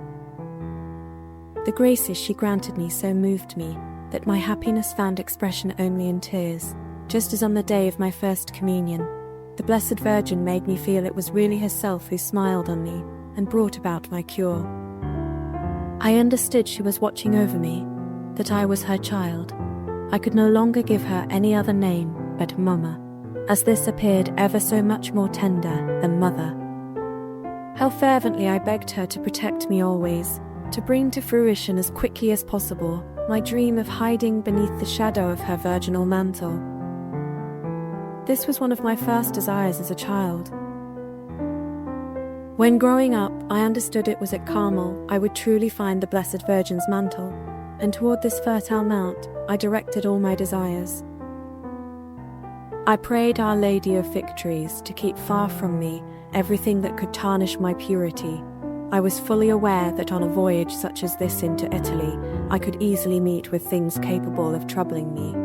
The graces she granted me so moved me, that my happiness found expression only in tears, just as on the day of my first communion, the Blessed Virgin made me feel it was really herself who smiled on me and brought about my cure. I understood she was watching over me, that I was her child. I could no longer give her any other name but Mama, as this appeared ever so much more tender than mother. How fervently I begged her to protect me always, to bring to fruition as quickly as possible my dream of hiding beneath the shadow of her virginal mantle. This was one of my first desires as a child. When growing up, I understood it was at Carmel I would truly find the Blessed Virgin's mantle, and toward this fertile mount I directed all my desires. I prayed Our Lady of Victories to keep far from me everything that could tarnish my purity. I was fully aware that on a voyage such as this into Italy, I could easily meet with things capable of troubling me.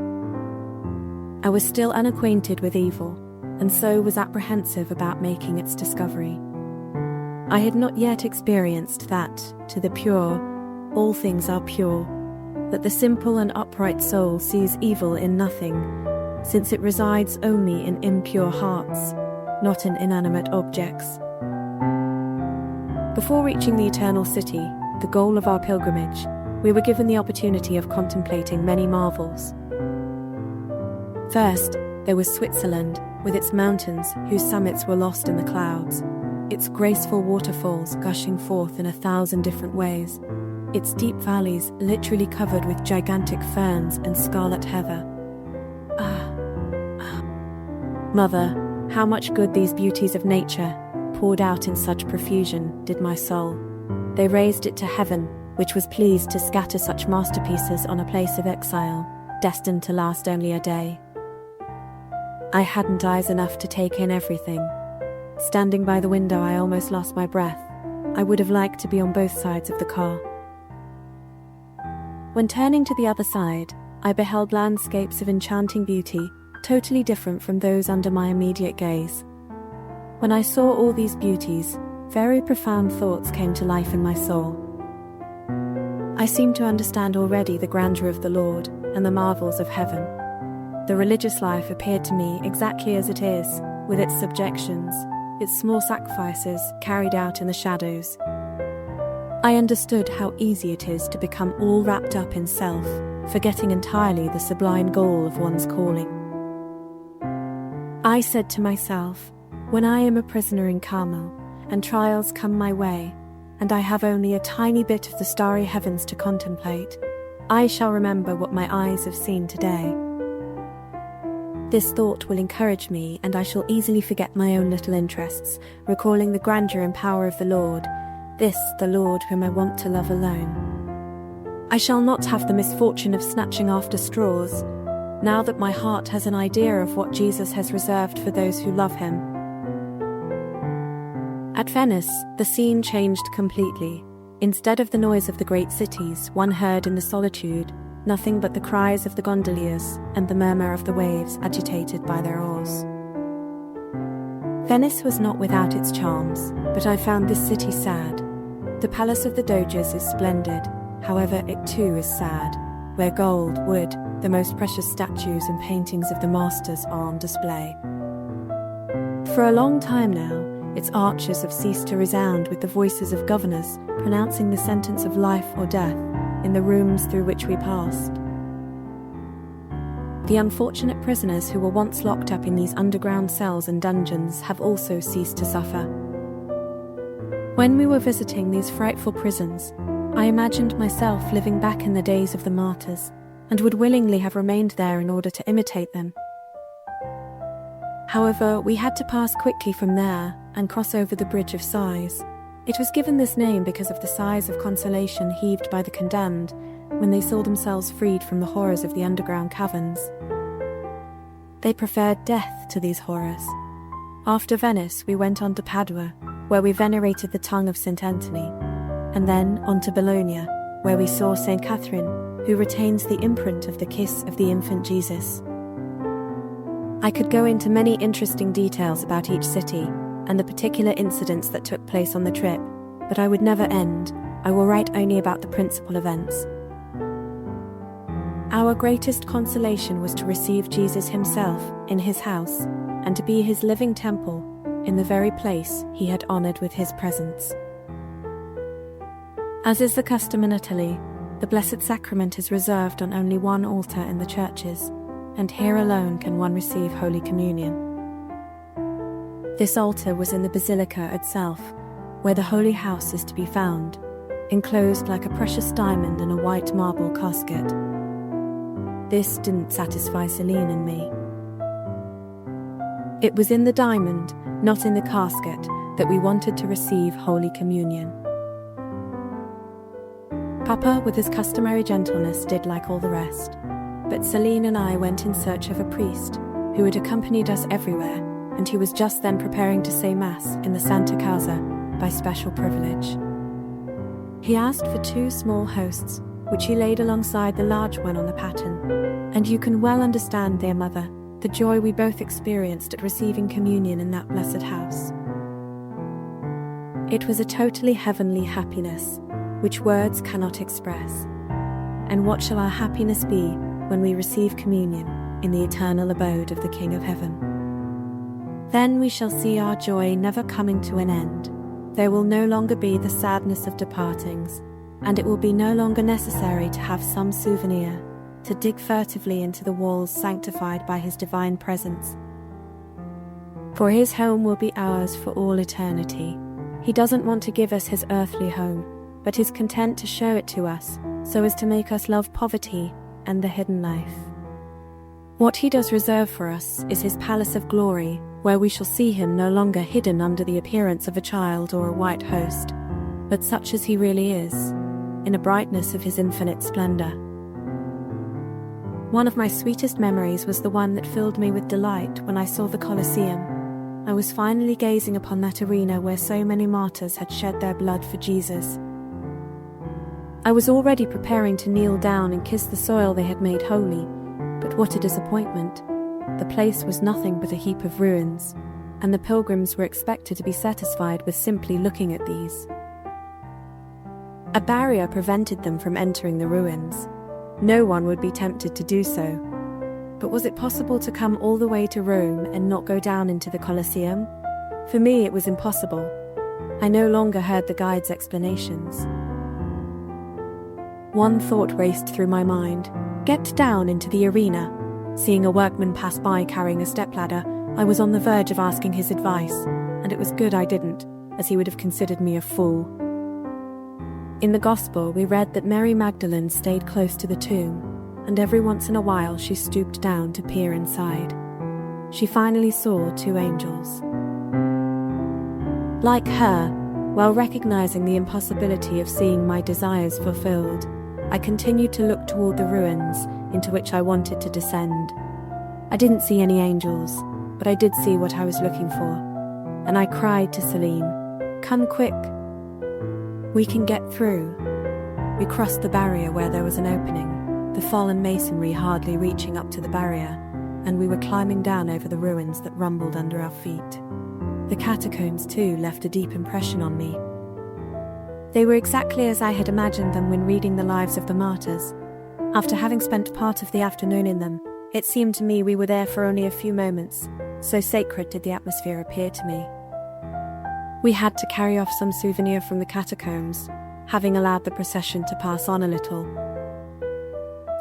I was still unacquainted with evil, and so was apprehensive about making its discovery. I had not yet experienced that, to the pure, all things are pure, that the simple and upright soul sees evil in nothing, since it resides only in impure hearts, not in inanimate objects. Before reaching the Eternal City, the goal of our pilgrimage, we were given the opportunity of contemplating many marvels. First, there was Switzerland, with its mountains whose summits were lost in the clouds, its graceful waterfalls gushing forth in 1,000 different ways, its deep valleys literally covered with gigantic ferns and scarlet heather. Mother, how much good these beauties of nature, poured out in such profusion, did my soul. They raised it to heaven, which was pleased to scatter such masterpieces on a place of exile, destined to last only a day. I hadn't eyes enough to take in everything. Standing by the window, I almost lost my breath. I would have liked to be on both sides of the car. When turning to the other side, I beheld landscapes of enchanting beauty, totally different from those under my immediate gaze. When I saw all these beauties, very profound thoughts came to life in my soul. I seemed to understand already the grandeur of the Lord and the marvels of heaven. The religious life appeared to me exactly as it is, with its subjections, its small sacrifices carried out in the shadows. I understood how easy it is to become all wrapped up in self, forgetting entirely the sublime goal of one's calling. I said to myself, when I am a prisoner in Carmel, and trials come my way, and I have only a tiny bit of the starry heavens to contemplate, I shall remember what my eyes have seen today. This thought will encourage me, and I shall easily forget my own little interests, recalling the grandeur and power of the Lord, this the Lord whom I want to love alone. I shall not have the misfortune of snatching after straws, now that my heart has an idea of what Jesus has reserved for those who love him. At Venice, the scene changed completely. Instead of the noise of the great cities, one heard in the solitude nothing but the cries of the gondoliers and the murmur of the waves agitated by their oars. Venice was not without its charms, but I found this city sad. The Palace of the Doges is splendid, however it too is sad, where gold, wood, the most precious statues and paintings of the masters are on display. For a long time now, its arches have ceased to resound with the voices of governors pronouncing the sentence of life or death in the rooms through which we passed. The unfortunate prisoners who were once locked up in these underground cells and dungeons have also ceased to suffer. When we were visiting these frightful prisons, I imagined myself living back in the days of the martyrs, and would willingly have remained there in order to imitate them. However, we had to pass quickly from there and cross over the Bridge of Sighs. It was given this name because of the sighs of consolation heaved by the condemned when they saw themselves freed from the horrors of the underground caverns. They preferred death to these horrors. After Venice, we went on to Padua, where we venerated the tongue of St. Anthony, and then on to Bologna, where we saw St. Catherine, who retains the imprint of the kiss of the infant Jesus. I could go into many interesting details about each city and the particular incidents that took place on the trip, but I would never end. I will write only about the principal events. Our greatest consolation was to receive Jesus himself in his house and to be his living temple in the very place he had honored with his presence. As is the custom in Italy, the Blessed Sacrament is reserved on only one altar in the churches, and here alone can one receive Holy Communion. This altar was in the basilica itself, where the Holy House is to be found, enclosed like a precious diamond in a white marble casket. This didn't satisfy Celine and me. It was in the diamond, not in the casket, that we wanted to receive Holy Communion. Papa, with his customary gentleness, did like all the rest, but Celine and I went in search of a priest who had accompanied us everywhere, and he was just then preparing to say Mass in the Santa Casa by special privilege. He asked for 2 small hosts, which he laid alongside the large one on the paten, and you can well understand, dear mother, the joy we both experienced at receiving communion in that blessed house. It was a totally heavenly happiness, which words cannot express. And what shall our happiness be when we receive communion in the eternal abode of the King of Heaven? Then we shall see our joy never coming to an end. There will no longer be the sadness of departings, and it will be no longer necessary to have some souvenir, to dig furtively into the walls sanctified by his divine presence. For his home will be ours for all eternity. He doesn't want to give us his earthly home, but is content to show it to us, so as to make us love poverty and the hidden life. What he does reserve for us is his palace of glory, where we shall see him no longer hidden under the appearance of a child or a white host, but such as he really is, in a brightness of his infinite splendor. One of my sweetest memories was the one that filled me with delight when I saw the Colosseum. I was finally gazing upon that arena where so many martyrs had shed their blood for Jesus. I was already preparing to kneel down and kiss the soil they had made holy, but what a disappointment. The place was nothing but a heap of ruins, and the pilgrims were expected to be satisfied with simply looking at these. A barrier prevented them from entering the ruins. No one would be tempted to do so. But was it possible to come all the way to Rome and not go down into the Colosseum? For me, it was impossible. I no longer heard the guide's explanations. One thought raced through my mind: get down into the arena. Seeing a workman pass by carrying a stepladder, I was on the verge of asking his advice, and it was good I didn't, as he would have considered me a fool. In the Gospel, we read that Mary Magdalene stayed close to the tomb, and every once in a while she stooped down to peer inside. She finally saw 2 angels. Like her, while recognizing the impossibility of seeing my desires fulfilled, I continued to look toward the ruins into which I wanted to descend. I didn't see any angels, but I did see what I was looking for, and I cried to Celine, "Come quick! We can get through." We crossed the barrier where there was an opening, the fallen masonry hardly reaching up to the barrier, and we were climbing down over the ruins that rumbled under our feet. The catacombs, too, left a deep impression on me. They were exactly as I had imagined them when reading the lives of the martyrs. After having spent part of the afternoon in them, it seemed to me we were there for only a few moments, so sacred did the atmosphere appear to me. We had to carry off some souvenir from the catacombs, having allowed the procession to pass on a little.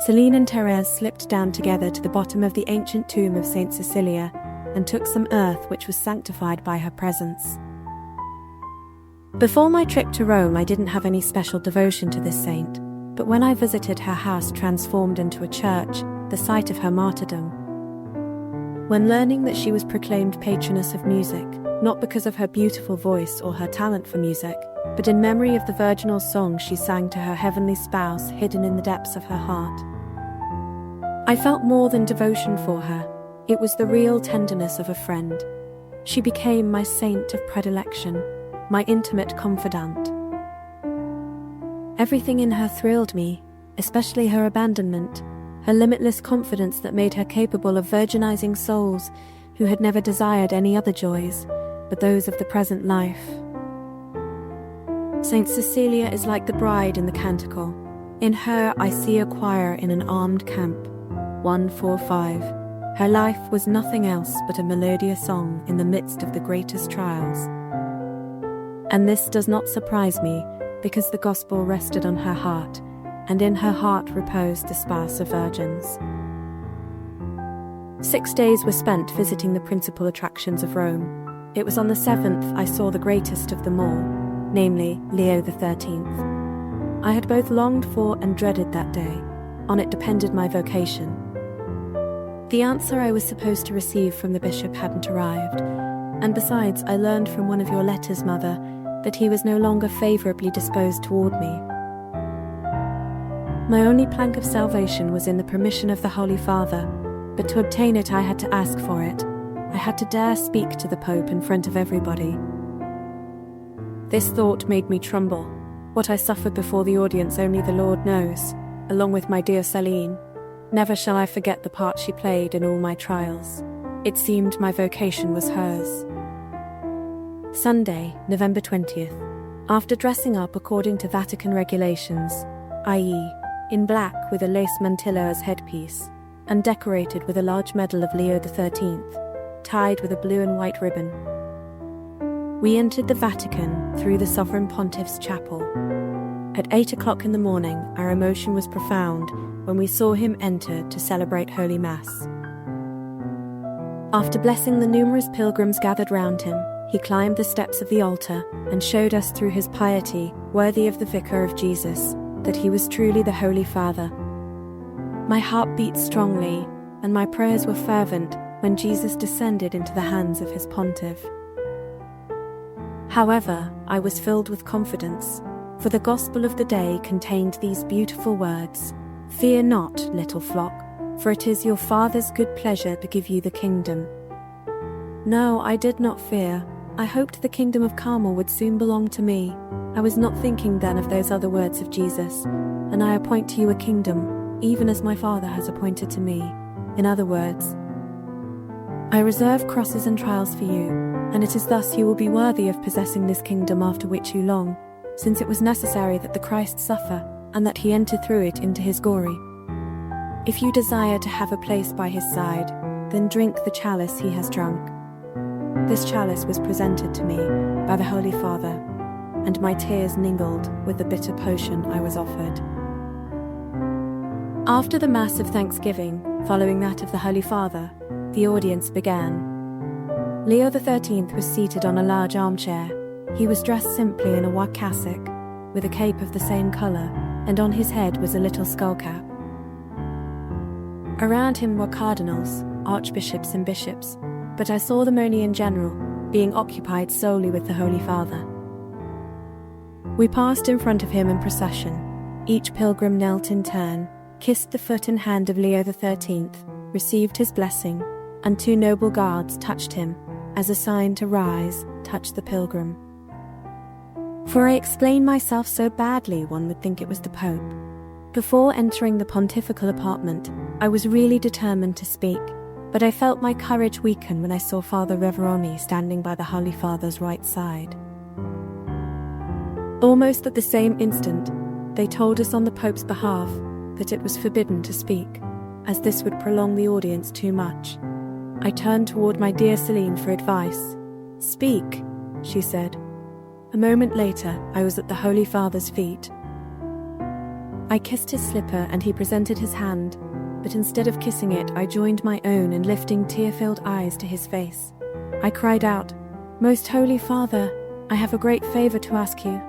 Celine and Therese slipped down together to the bottom of the ancient tomb of Saint Cecilia and took some earth which was sanctified by her presence. Before my trip to Rome, I didn't have any special devotion to this saint, but when I visited her house transformed into a church, the site of her martyrdom, when learning that she was proclaimed patroness of music, not because of her beautiful voice or her talent for music, but in memory of the virginal song she sang to her heavenly spouse hidden in the depths of her heart, I felt more than devotion for her. It was the real tenderness of a friend. She became my saint of predilection, my intimate confidant. Everything in her thrilled me, especially her abandonment, her limitless confidence that made her capable of virginizing souls who had never desired any other joys but those of the present life. Saint Cecilia is like the bride in the canticle. In her I see a choir in an armed camp, 145. Her life was nothing else but a melodious song in the midst of the greatest trials. And this does not surprise me, because the gospel rested on her heart, and in her heart reposed the spouse of virgins. 6 days were spent visiting the principal attractions of Rome. It was on the 7th I saw the greatest of them all, namely Leo XIII. I had both longed for and dreaded that day. On it depended my vocation. The answer I was supposed to receive from the bishop hadn't arrived, and besides, I learned from one of your letters, Mother, that he was no longer favourably disposed toward me. My only plank of salvation was in the permission of the Holy Father, but to obtain it I had to ask for it. I had to dare speak to the Pope in front of everybody. This thought made me tremble. What I suffered before the audience only the Lord knows, along with my dear Céline. Never shall I forget the part she played in all my trials. It seemed my vocation was hers. Sunday, November 20th. After dressing up according to Vatican regulations, i.e., in black with a lace mantilla as headpiece, and decorated with a large medal of Leo XIII, tied with a blue and white ribbon, we entered the Vatican through the Sovereign Pontiff's chapel. At 8 o'clock in the morning, our emotion was profound when we saw him enter to celebrate Holy Mass. After blessing the numerous pilgrims gathered round him, he climbed the steps of the altar and showed us through his piety, worthy of the Vicar of Jesus, that he was truly the Holy Father. My heart beat strongly, and my prayers were fervent when Jesus descended into the hands of his pontiff. However, I was filled with confidence, for the gospel of the day contained these beautiful words, "Fear not, little flock, for it is your Father's good pleasure to give you the kingdom." No, I did not fear. I hoped the kingdom of Carmel would soon belong to me. I was not thinking then of those other words of Jesus, "And I appoint to you a kingdom, even as my Father has appointed to me." In other words, I reserve crosses and trials for you, and it is thus you will be worthy of possessing this kingdom after which you long, since it was necessary that the Christ suffer, and that he enter through it into his glory. If you desire to have a place by his side, then drink the chalice he has drunk. This chalice was presented to me by the Holy Father, and my tears mingled with the bitter potion I was offered. After the Mass of Thanksgiving, following that of the Holy Father, the audience began. Leo XIII was seated on a large armchair. He was dressed simply in a white cassock, with a cape of the same colour, and on his head was a little skull cap. Around him were cardinals, archbishops and bishops, but I saw them only in general, being occupied solely with the Holy Father. We passed in front of him in procession. Each pilgrim knelt in turn, kissed the foot and hand of Leo XIII, received his blessing, and 2 noble guards touched him, as a sign to rise, touch the pilgrim. For I explain myself so badly one would think it was the Pope. Before entering the pontifical apartment, I was really determined to speak, but I felt my courage weaken when I saw Father Reveroni standing by the Holy Father's right side. Almost at the same instant, they told us on the Pope's behalf that it was forbidden to speak, as this would prolong the audience too much. I turned toward my dear Céline for advice. "Speak," she said. A moment later, I was at the Holy Father's feet. I kissed his slipper and he presented his hand, but instead of kissing it, I joined my own in lifting tear-filled eyes to his face. I cried out, "Most Holy Father, I have a great favour to ask you."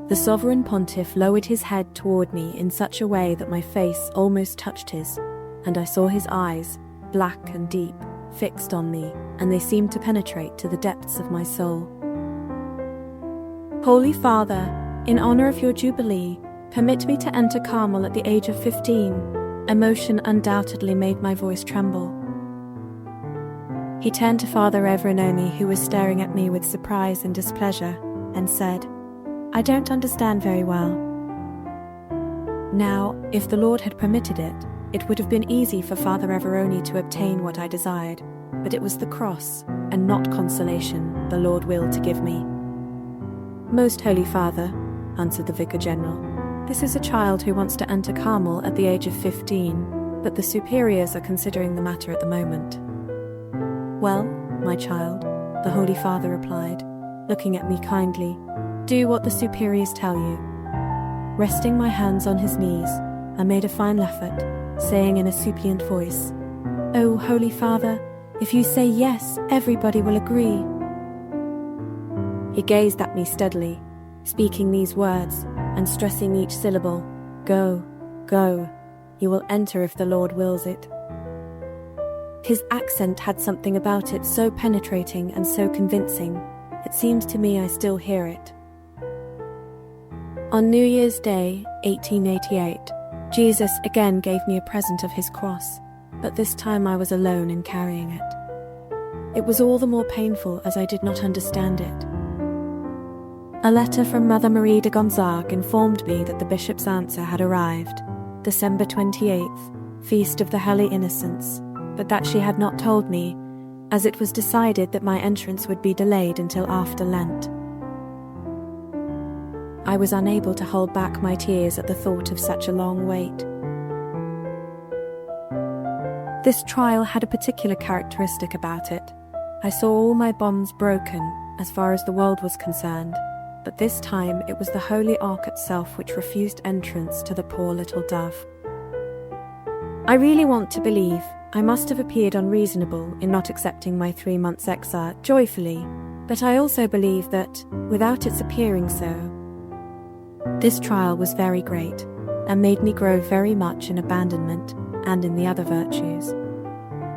The Sovereign Pontiff lowered his head toward me in such a way that my face almost touched his, and I saw his eyes, black and deep, fixed on me, and they seemed to penetrate to the depths of my soul. "Holy Father, in honour of your Jubilee, permit me to enter Carmel at the age of 15. Emotion undoubtedly made my voice tremble. He turned to Father Reveroni, who was staring at me with surprise and displeasure, and said, "I don't understand very well." Now, if the Lord had permitted it, it would have been easy for Father Reveroni to obtain what I desired, but it was the cross, and not consolation, the Lord willed to give me. "Most Holy Father," answered the Vicar General, This is a child who wants to enter Carmel at the age of 15, but the superiors are considering the matter at the moment. Well, my child, the Holy Father replied, looking at me kindly, do what the superiors tell you. Resting my hands on his knees, I made a final effort, saying in a suppliant voice, "Oh, Holy Father, if you say yes, everybody will agree." He gazed at me steadily, speaking these words and stressing each syllable, "Go, go, you will enter if the Lord wills it." His accent had something about it so penetrating and so convincing, it seems to me I still hear it. On New Year's Day, 1888, Jesus again gave me a present of his cross, but this time I was alone in carrying it. It was all the more painful as I did not understand it. A letter from Mother Marie de Gonzague informed me that the bishop's answer had arrived, December 28th, Feast of the Holy Innocents, but that she had not told me, as it was decided that my entrance would be delayed until after Lent. I was unable to hold back my tears at the thought of such a long wait. This trial had a particular characteristic about it. I saw all my bonds broken, as far as the world was concerned, but this time it was the Holy Ark itself which refused entrance to the poor little dove. I really want to believe I must have appeared unreasonable in not accepting my 3 months' exile joyfully, but I also believe that, without its appearing so, this trial was very great, and made me grow very much in abandonment and in the other virtues.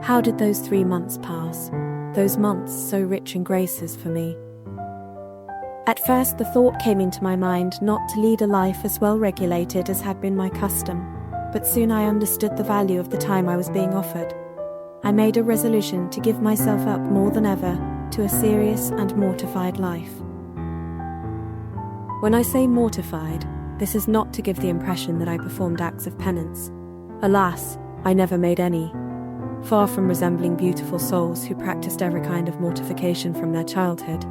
How did those 3 months pass, those months so rich in graces for me? At first the thought came into my mind not to lead a life as well regulated as had been my custom, but soon I understood the value of the time I was being offered. I made a resolution to give myself up more than ever to a serious and mortified life. When I say mortified, this is not to give the impression that I performed acts of penance. Alas, I never made any. Far from resembling beautiful souls who practiced every kind of mortification from their childhood,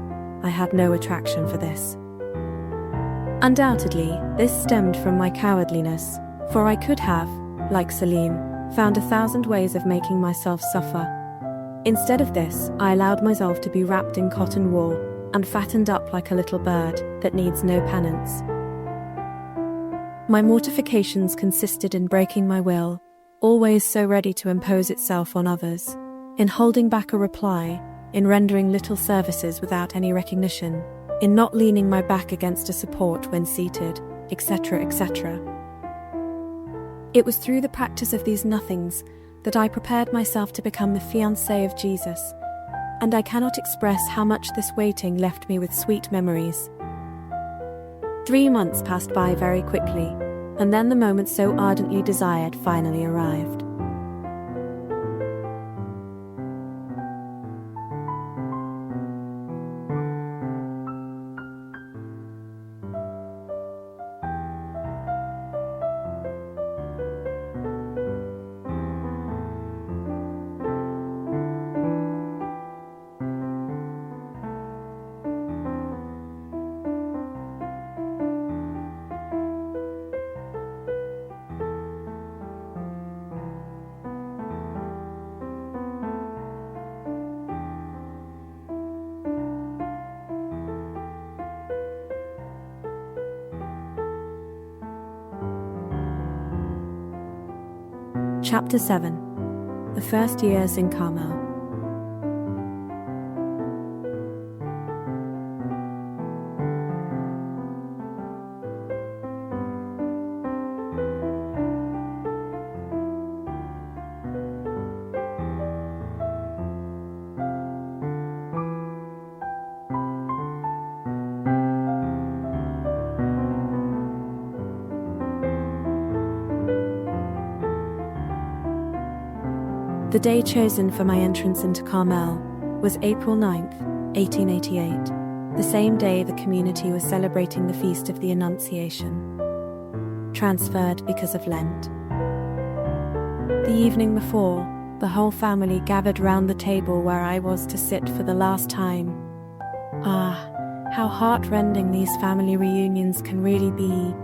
I had no attraction for this. Undoubtedly, this stemmed from my cowardliness, for I could have, like Selim, found 1,000 ways of making myself suffer. Instead of this, I allowed myself to be wrapped in cotton wool and fattened up like a little bird that needs no penance. My mortifications consisted in breaking my will, always so ready to impose itself on others, in holding back a reply, in rendering little services without any recognition, in not leaning my back against a support when seated, etc., etc. It was through the practice of these nothings that I prepared myself to become the fiancée of Jesus, and I cannot express how much this waiting left me with sweet memories. 3 months passed by very quickly, and then the moment so ardently desired finally arrived. Chapter 7. The First Years in Carmel. The day chosen for my entrance into Carmel was April 9th, 1888, the same day the community was celebrating the Feast of the Annunciation, transferred because of Lent. The evening before, the whole family gathered round the table where I was to sit for the last time. Ah, how heart-rending these family reunions can really be.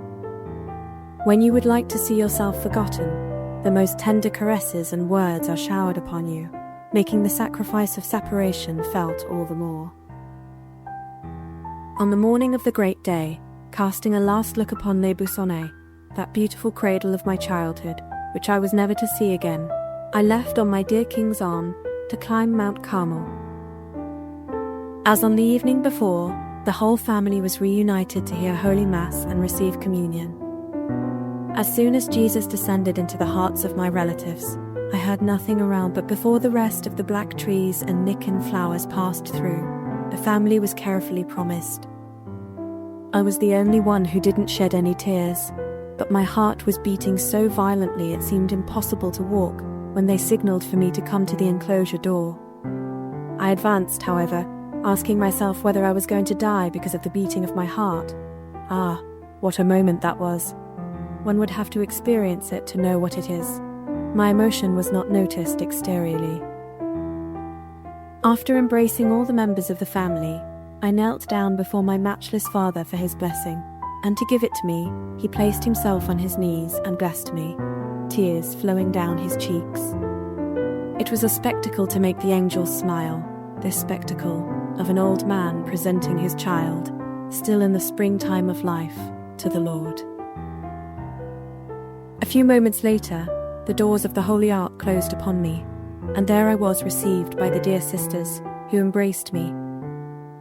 When you would like to see yourself forgotten, the most tender caresses and words are showered upon you, making the sacrifice of separation felt all the more. On the morning of the great day, casting a last look upon Les Buissonnets, that beautiful cradle of my childhood, which I was never to see again, I left on my dear king's arm to climb Mount Carmel. As on the evening before, the whole family was reunited to hear Holy Mass and receive communion. As soon as Jesus descended into the hearts of my relatives, I heard nothing around, but before the rest of the black trees and lichen flowers passed through, the family was carefully promised. I was the only one who didn't shed any tears, but my heart was beating so violently it seemed impossible to walk when they signaled for me to come to the enclosure door. I advanced, however, asking myself whether I was going to die because of the beating of my heart. Ah, what a moment that was! One would have to experience it to know what it is. My emotion was not noticed exteriorly. After embracing all the members of the family, I knelt down before my matchless father for his blessing, and to give it to me, he placed himself on his knees and blessed me, tears flowing down his cheeks. It was a spectacle to make the angels smile, this spectacle of an old man presenting his child, still in the springtime of life, to the Lord. A few moments later, the doors of the Holy Ark closed upon me, and there I was received by the dear sisters, who embraced me.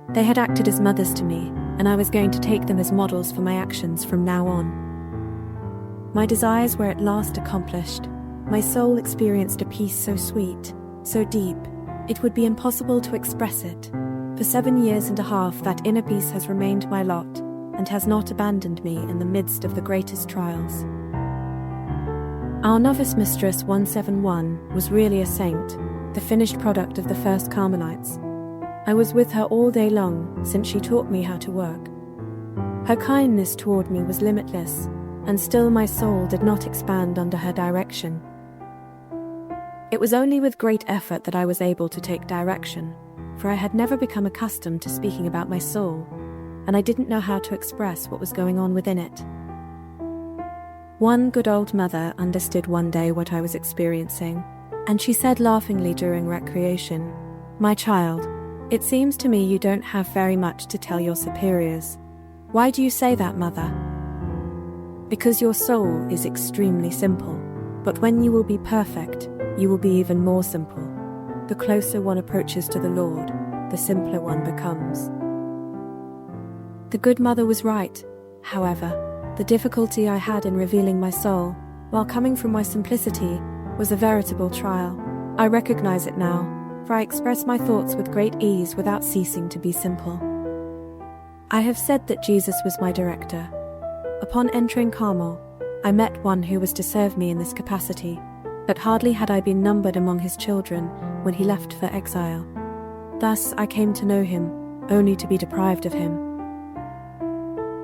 They had acted as mothers to me, and I was going to take them as models for my actions from now on. My desires were at last accomplished. My soul experienced a peace so sweet, so deep, it would be impossible to express it. For 7 years and a half that inner peace has remained my lot, and has not abandoned me in the midst of the greatest trials. Our novice mistress 171 was really a saint, the finished product of the first Carmelites. I was with her all day long, since she taught me how to work. Her kindness toward me was limitless, and still my soul did not expand under her direction. It was only with great effort that I was able to take direction, for I had never become accustomed to speaking about my soul, and I didn't know how to express what was going on within it. One good old mother understood one day what I was experiencing, and she said laughingly during recreation, "My child, it seems to me you don't have very much to tell your superiors. Why do you say that, mother?" "Because your soul is extremely simple, but when you will be perfect, you will be even more simple. The closer one approaches to the Lord, the simpler one becomes." The good mother was right. However, the difficulty I had in revealing my soul, while coming from my simplicity, was a veritable trial. I recognize it now, for I express my thoughts with great ease without ceasing to be simple. I have said that Jesus was my director. Upon entering Carmel, I met one who was to serve me in this capacity, but hardly had I been numbered among his children when he left for exile. Thus I came to know him, only to be deprived of him.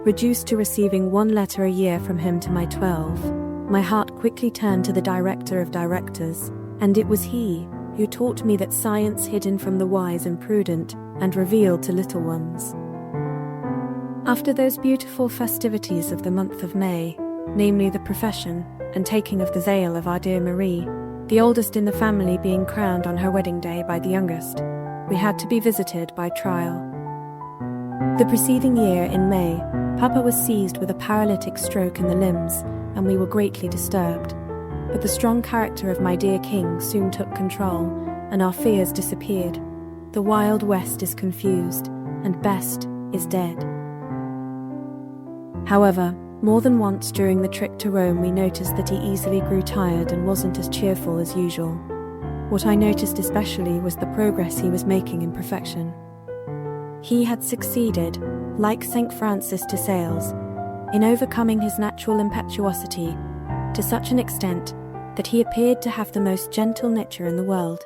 Reduced to receiving 1 letter a year from him to my 12, my heart quickly turned to the director of directors, and it was he who taught me that science hidden from the wise and prudent and revealed to little ones. After those beautiful festivities of the month of May, namely the profession and taking of the veil of our dear Marie, the oldest in the family being crowned on her wedding day by the youngest, we had to be visited by trial. The preceding year, in May, Papa was seized with a paralytic stroke in the limbs, and we were greatly disturbed. But the strong character of my dear king soon took control, and our fears disappeared. The wild west is confused, and Best is dead. However, more than once during the trip to Rome we noticed that he easily grew tired and wasn't as cheerful as usual. What I noticed especially was the progress he was making in perfection. He had succeeded, like St. Francis de Sales, in overcoming his natural impetuosity to such an extent that he appeared to have the most gentle nature in the world.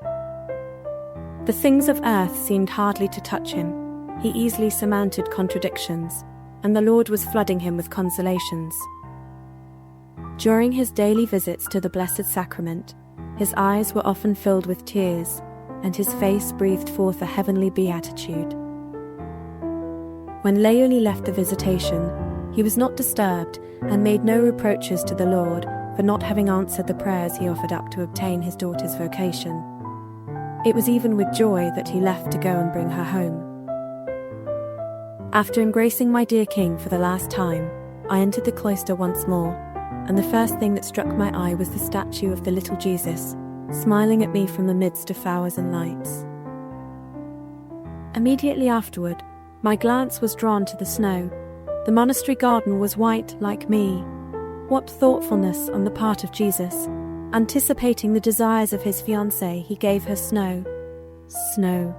The things of earth seemed hardly to touch him. He easily surmounted contradictions, and the Lord was flooding him with consolations. During his daily visits to the Blessed Sacrament, his eyes were often filled with tears, and his face breathed forth a heavenly beatitude. When Léonie left the visitation, He was not disturbed and made no reproaches to the Lord for not having answered the prayers he offered up to obtain his daughter's vocation. It was even with joy that he left to go and bring her home. After embracing my dear king for the last time, I entered the cloister once more, and the first thing that struck my eye was the statue of the little Jesus, smiling at me from the midst of flowers and lights. Immediately afterward, my glance was drawn to the snow. The monastery garden was white like me. What thoughtfulness on the part of Jesus! Anticipating the desires of his fiancée, he gave her snow. Snow.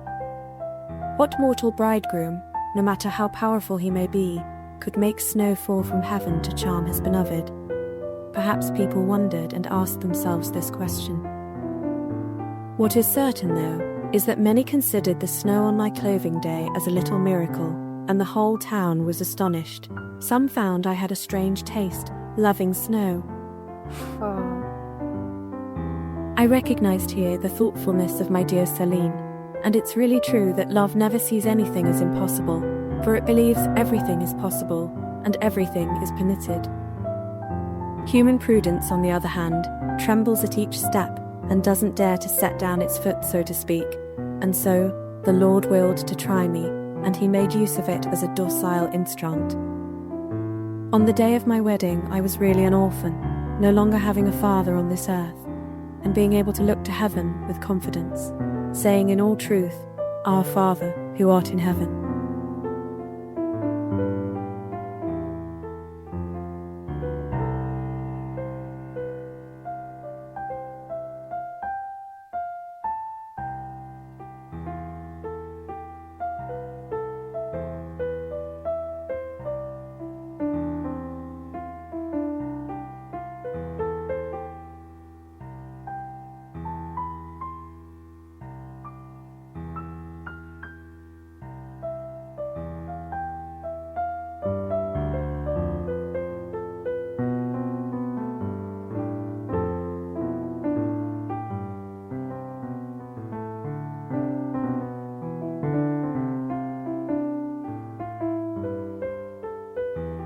What mortal bridegroom, no matter how powerful he may be, could make snow fall from heaven to charm his beloved? Perhaps people wondered and asked themselves this question. What is certain, though, is that many considered the snow on my clothing day as a little miracle, and the whole town was astonished. Some found I had a strange taste, loving snow. I recognized here the thoughtfulness of my dear Celine, and it's really true that love never sees anything as impossible, for it believes everything is possible, and everything is permitted. Human prudence, on the other hand, trembles at each step and doesn't dare to set down its foot, so to speak, and so the Lord willed to try me, and he made use of it as a docile instrument. On the day of my wedding, I was really an orphan, no longer having a father on this earth, and being able to look to heaven with confidence, saying in all truth, Our Father, who art in heaven.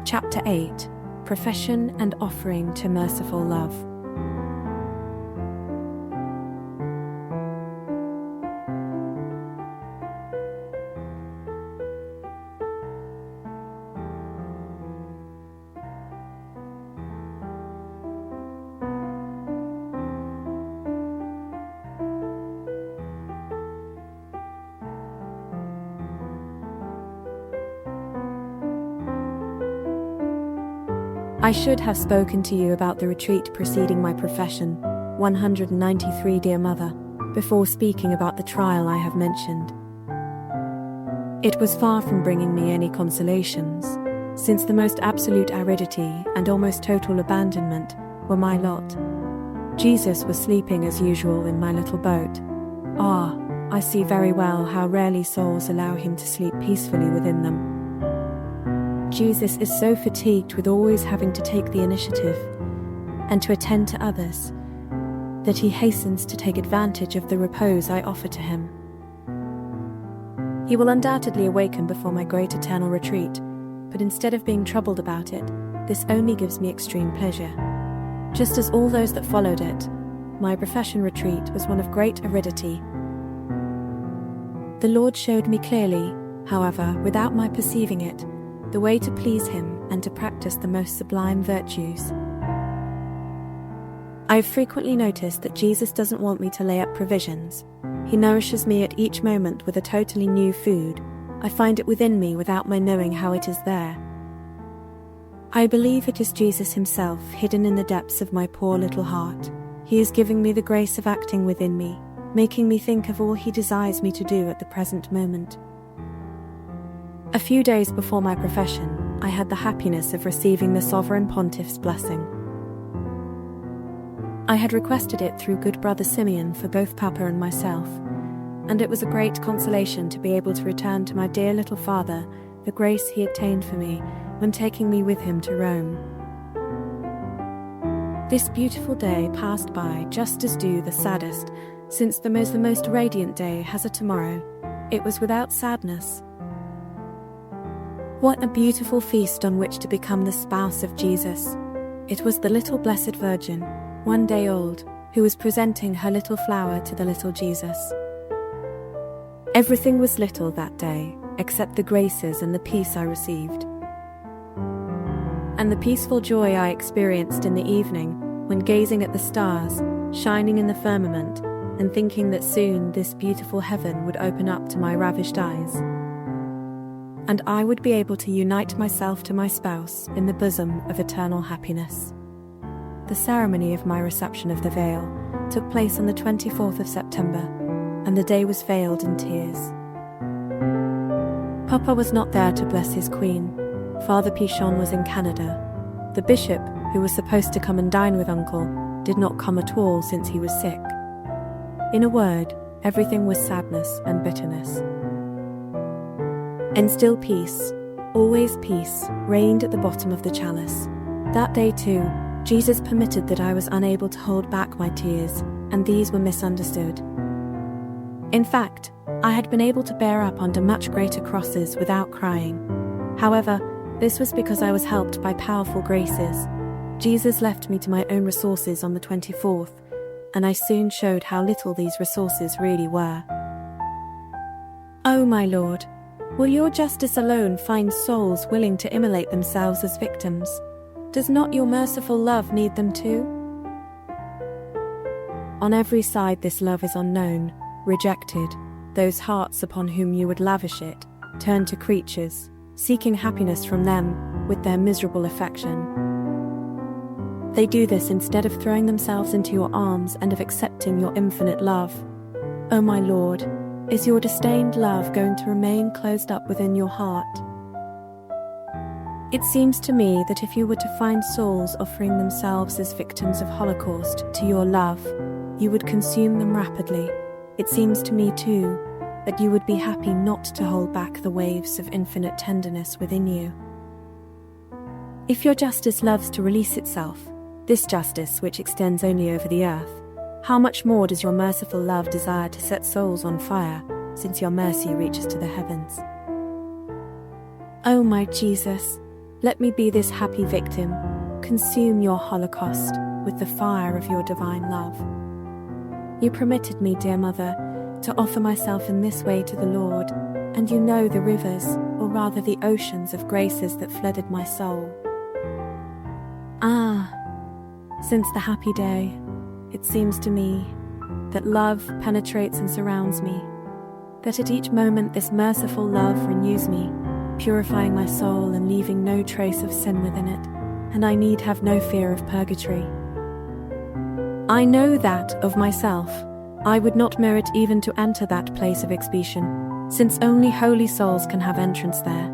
Chapter 8. Profession and Offering to Merciful Love. I should have spoken to you about the retreat preceding my profession, 193, dear mother, before speaking about the trial I have mentioned. It was far from bringing me any consolations, since the most absolute aridity and almost total abandonment were my lot. Jesus was sleeping as usual in my little boat. Ah, I see very well how rarely souls allow him to sleep peacefully within them. Jesus is so fatigued with always having to take the initiative and to attend to others that he hastens to take advantage of the repose I offer to him. He will undoubtedly awaken before my great eternal retreat, but instead of being troubled about it, this only gives me extreme pleasure. Just as all those that followed it, my profession retreat was one of great aridity. The Lord showed me clearly, however, without my perceiving it, the way to please him and to practice the most sublime virtues. I have frequently noticed that Jesus doesn't want me to lay up provisions. He nourishes me at each moment with a totally new food. I find it within me without my knowing how it is there. I believe it is Jesus himself hidden in the depths of my poor little heart. He is giving me the grace of acting within me, making me think of all he desires me to do at the present moment. A few days before my profession, I had the happiness of receiving the Sovereign Pontiff's blessing. I had requested it through good brother Simeon for both Papa and myself, and it was a great consolation to be able to return to my dear little father the grace he obtained for me when taking me with him to Rome. This beautiful day passed by just as do the saddest, since the most radiant day has a tomorrow. It was without sadness. What a beautiful feast on which to become the spouse of Jesus. It was the little Blessed Virgin, 1 day old, who was presenting her little flower to the little Jesus. Everything was little that day, except the graces and the peace I received, and the peaceful joy I experienced in the evening when gazing at the stars shining in the firmament and thinking that soon this beautiful heaven would open up to my ravished eyes, and I would be able to unite myself to my spouse in the bosom of eternal happiness. The ceremony of my reception of the veil took place on the 24th of September, and the day was veiled in tears. Papa was not there to bless his queen. Father Pichon was in Canada. The bishop, who was supposed to come and dine with Uncle, did not come at all since he was sick. In a word, everything was sadness and bitterness. And still peace, always peace, reigned at the bottom of the chalice. That day too, Jesus permitted that I was unable to hold back my tears, and these were misunderstood. In fact, I had been able to bear up under much greater crosses without crying. However, this was because I was helped by powerful graces. Jesus left me to my own resources on the 24th, and I soon showed how little these resources really were. Oh, my Lord, will your justice alone find souls willing to immolate themselves as victims? Does not your merciful love need them too? On every side this love is unknown, rejected. Those hearts upon whom you would lavish it turn to creatures, seeking happiness from them with their miserable affection. They do this instead of throwing themselves into your arms and of accepting your infinite love. O my Lord, is your disdained love going to remain closed up within your heart? It seems to me that if you were to find souls offering themselves as victims of Holocaust to your love, you would consume them rapidly. It seems to me, too, that you would be happy not to hold back the waves of infinite tenderness within you. If your justice loves to release itself, this justice which extends only over the earth, how much more does your merciful love desire to set souls on fire, since your mercy reaches to the heavens? O my Jesus, let me be this happy victim. Consume your Holocaust with the fire of your divine love. You permitted me, dear Mother, to offer myself in this way to the Lord, and you know the rivers, or rather the oceans of graces that flooded my soul. Ah, since the happy day, it seems to me that love penetrates and surrounds me, that at each moment this merciful love renews me, purifying my soul and leaving no trace of sin within it, and I need have no fear of purgatory. I know that, of myself, I would not merit even to enter that place of expiation, since only holy souls can have entrance there.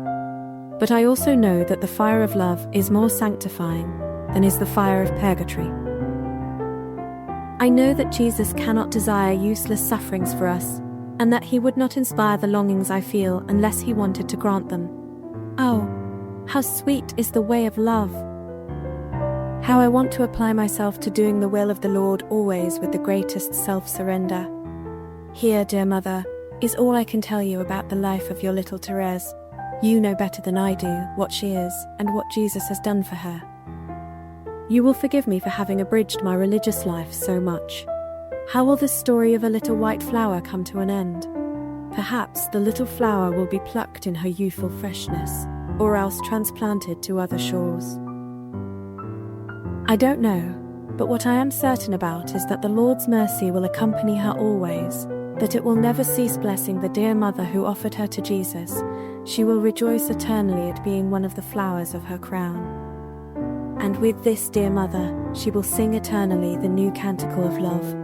But I also know that the fire of love is more sanctifying than is the fire of purgatory. I know that Jesus cannot desire useless sufferings for us, and that he would not inspire the longings I feel unless he wanted to grant them. Oh, how sweet is the way of love! How I want to apply myself to doing the will of the Lord always with the greatest self-surrender. Here, dear Mother, is all I can tell you about the life of your little Therese. You know better than I do what she is and what Jesus has done for her. You will forgive me for having abridged my religious life so much. How will this story of a little white flower come to an end? Perhaps the little flower will be plucked in her youthful freshness, or else transplanted to other shores. I don't know, but what I am certain about is that the Lord's mercy will accompany her always, that it will never cease blessing the dear mother who offered her to Jesus. She will rejoice eternally at being one of the flowers of her crown. And with this dear mother, she will sing eternally the new canticle of love.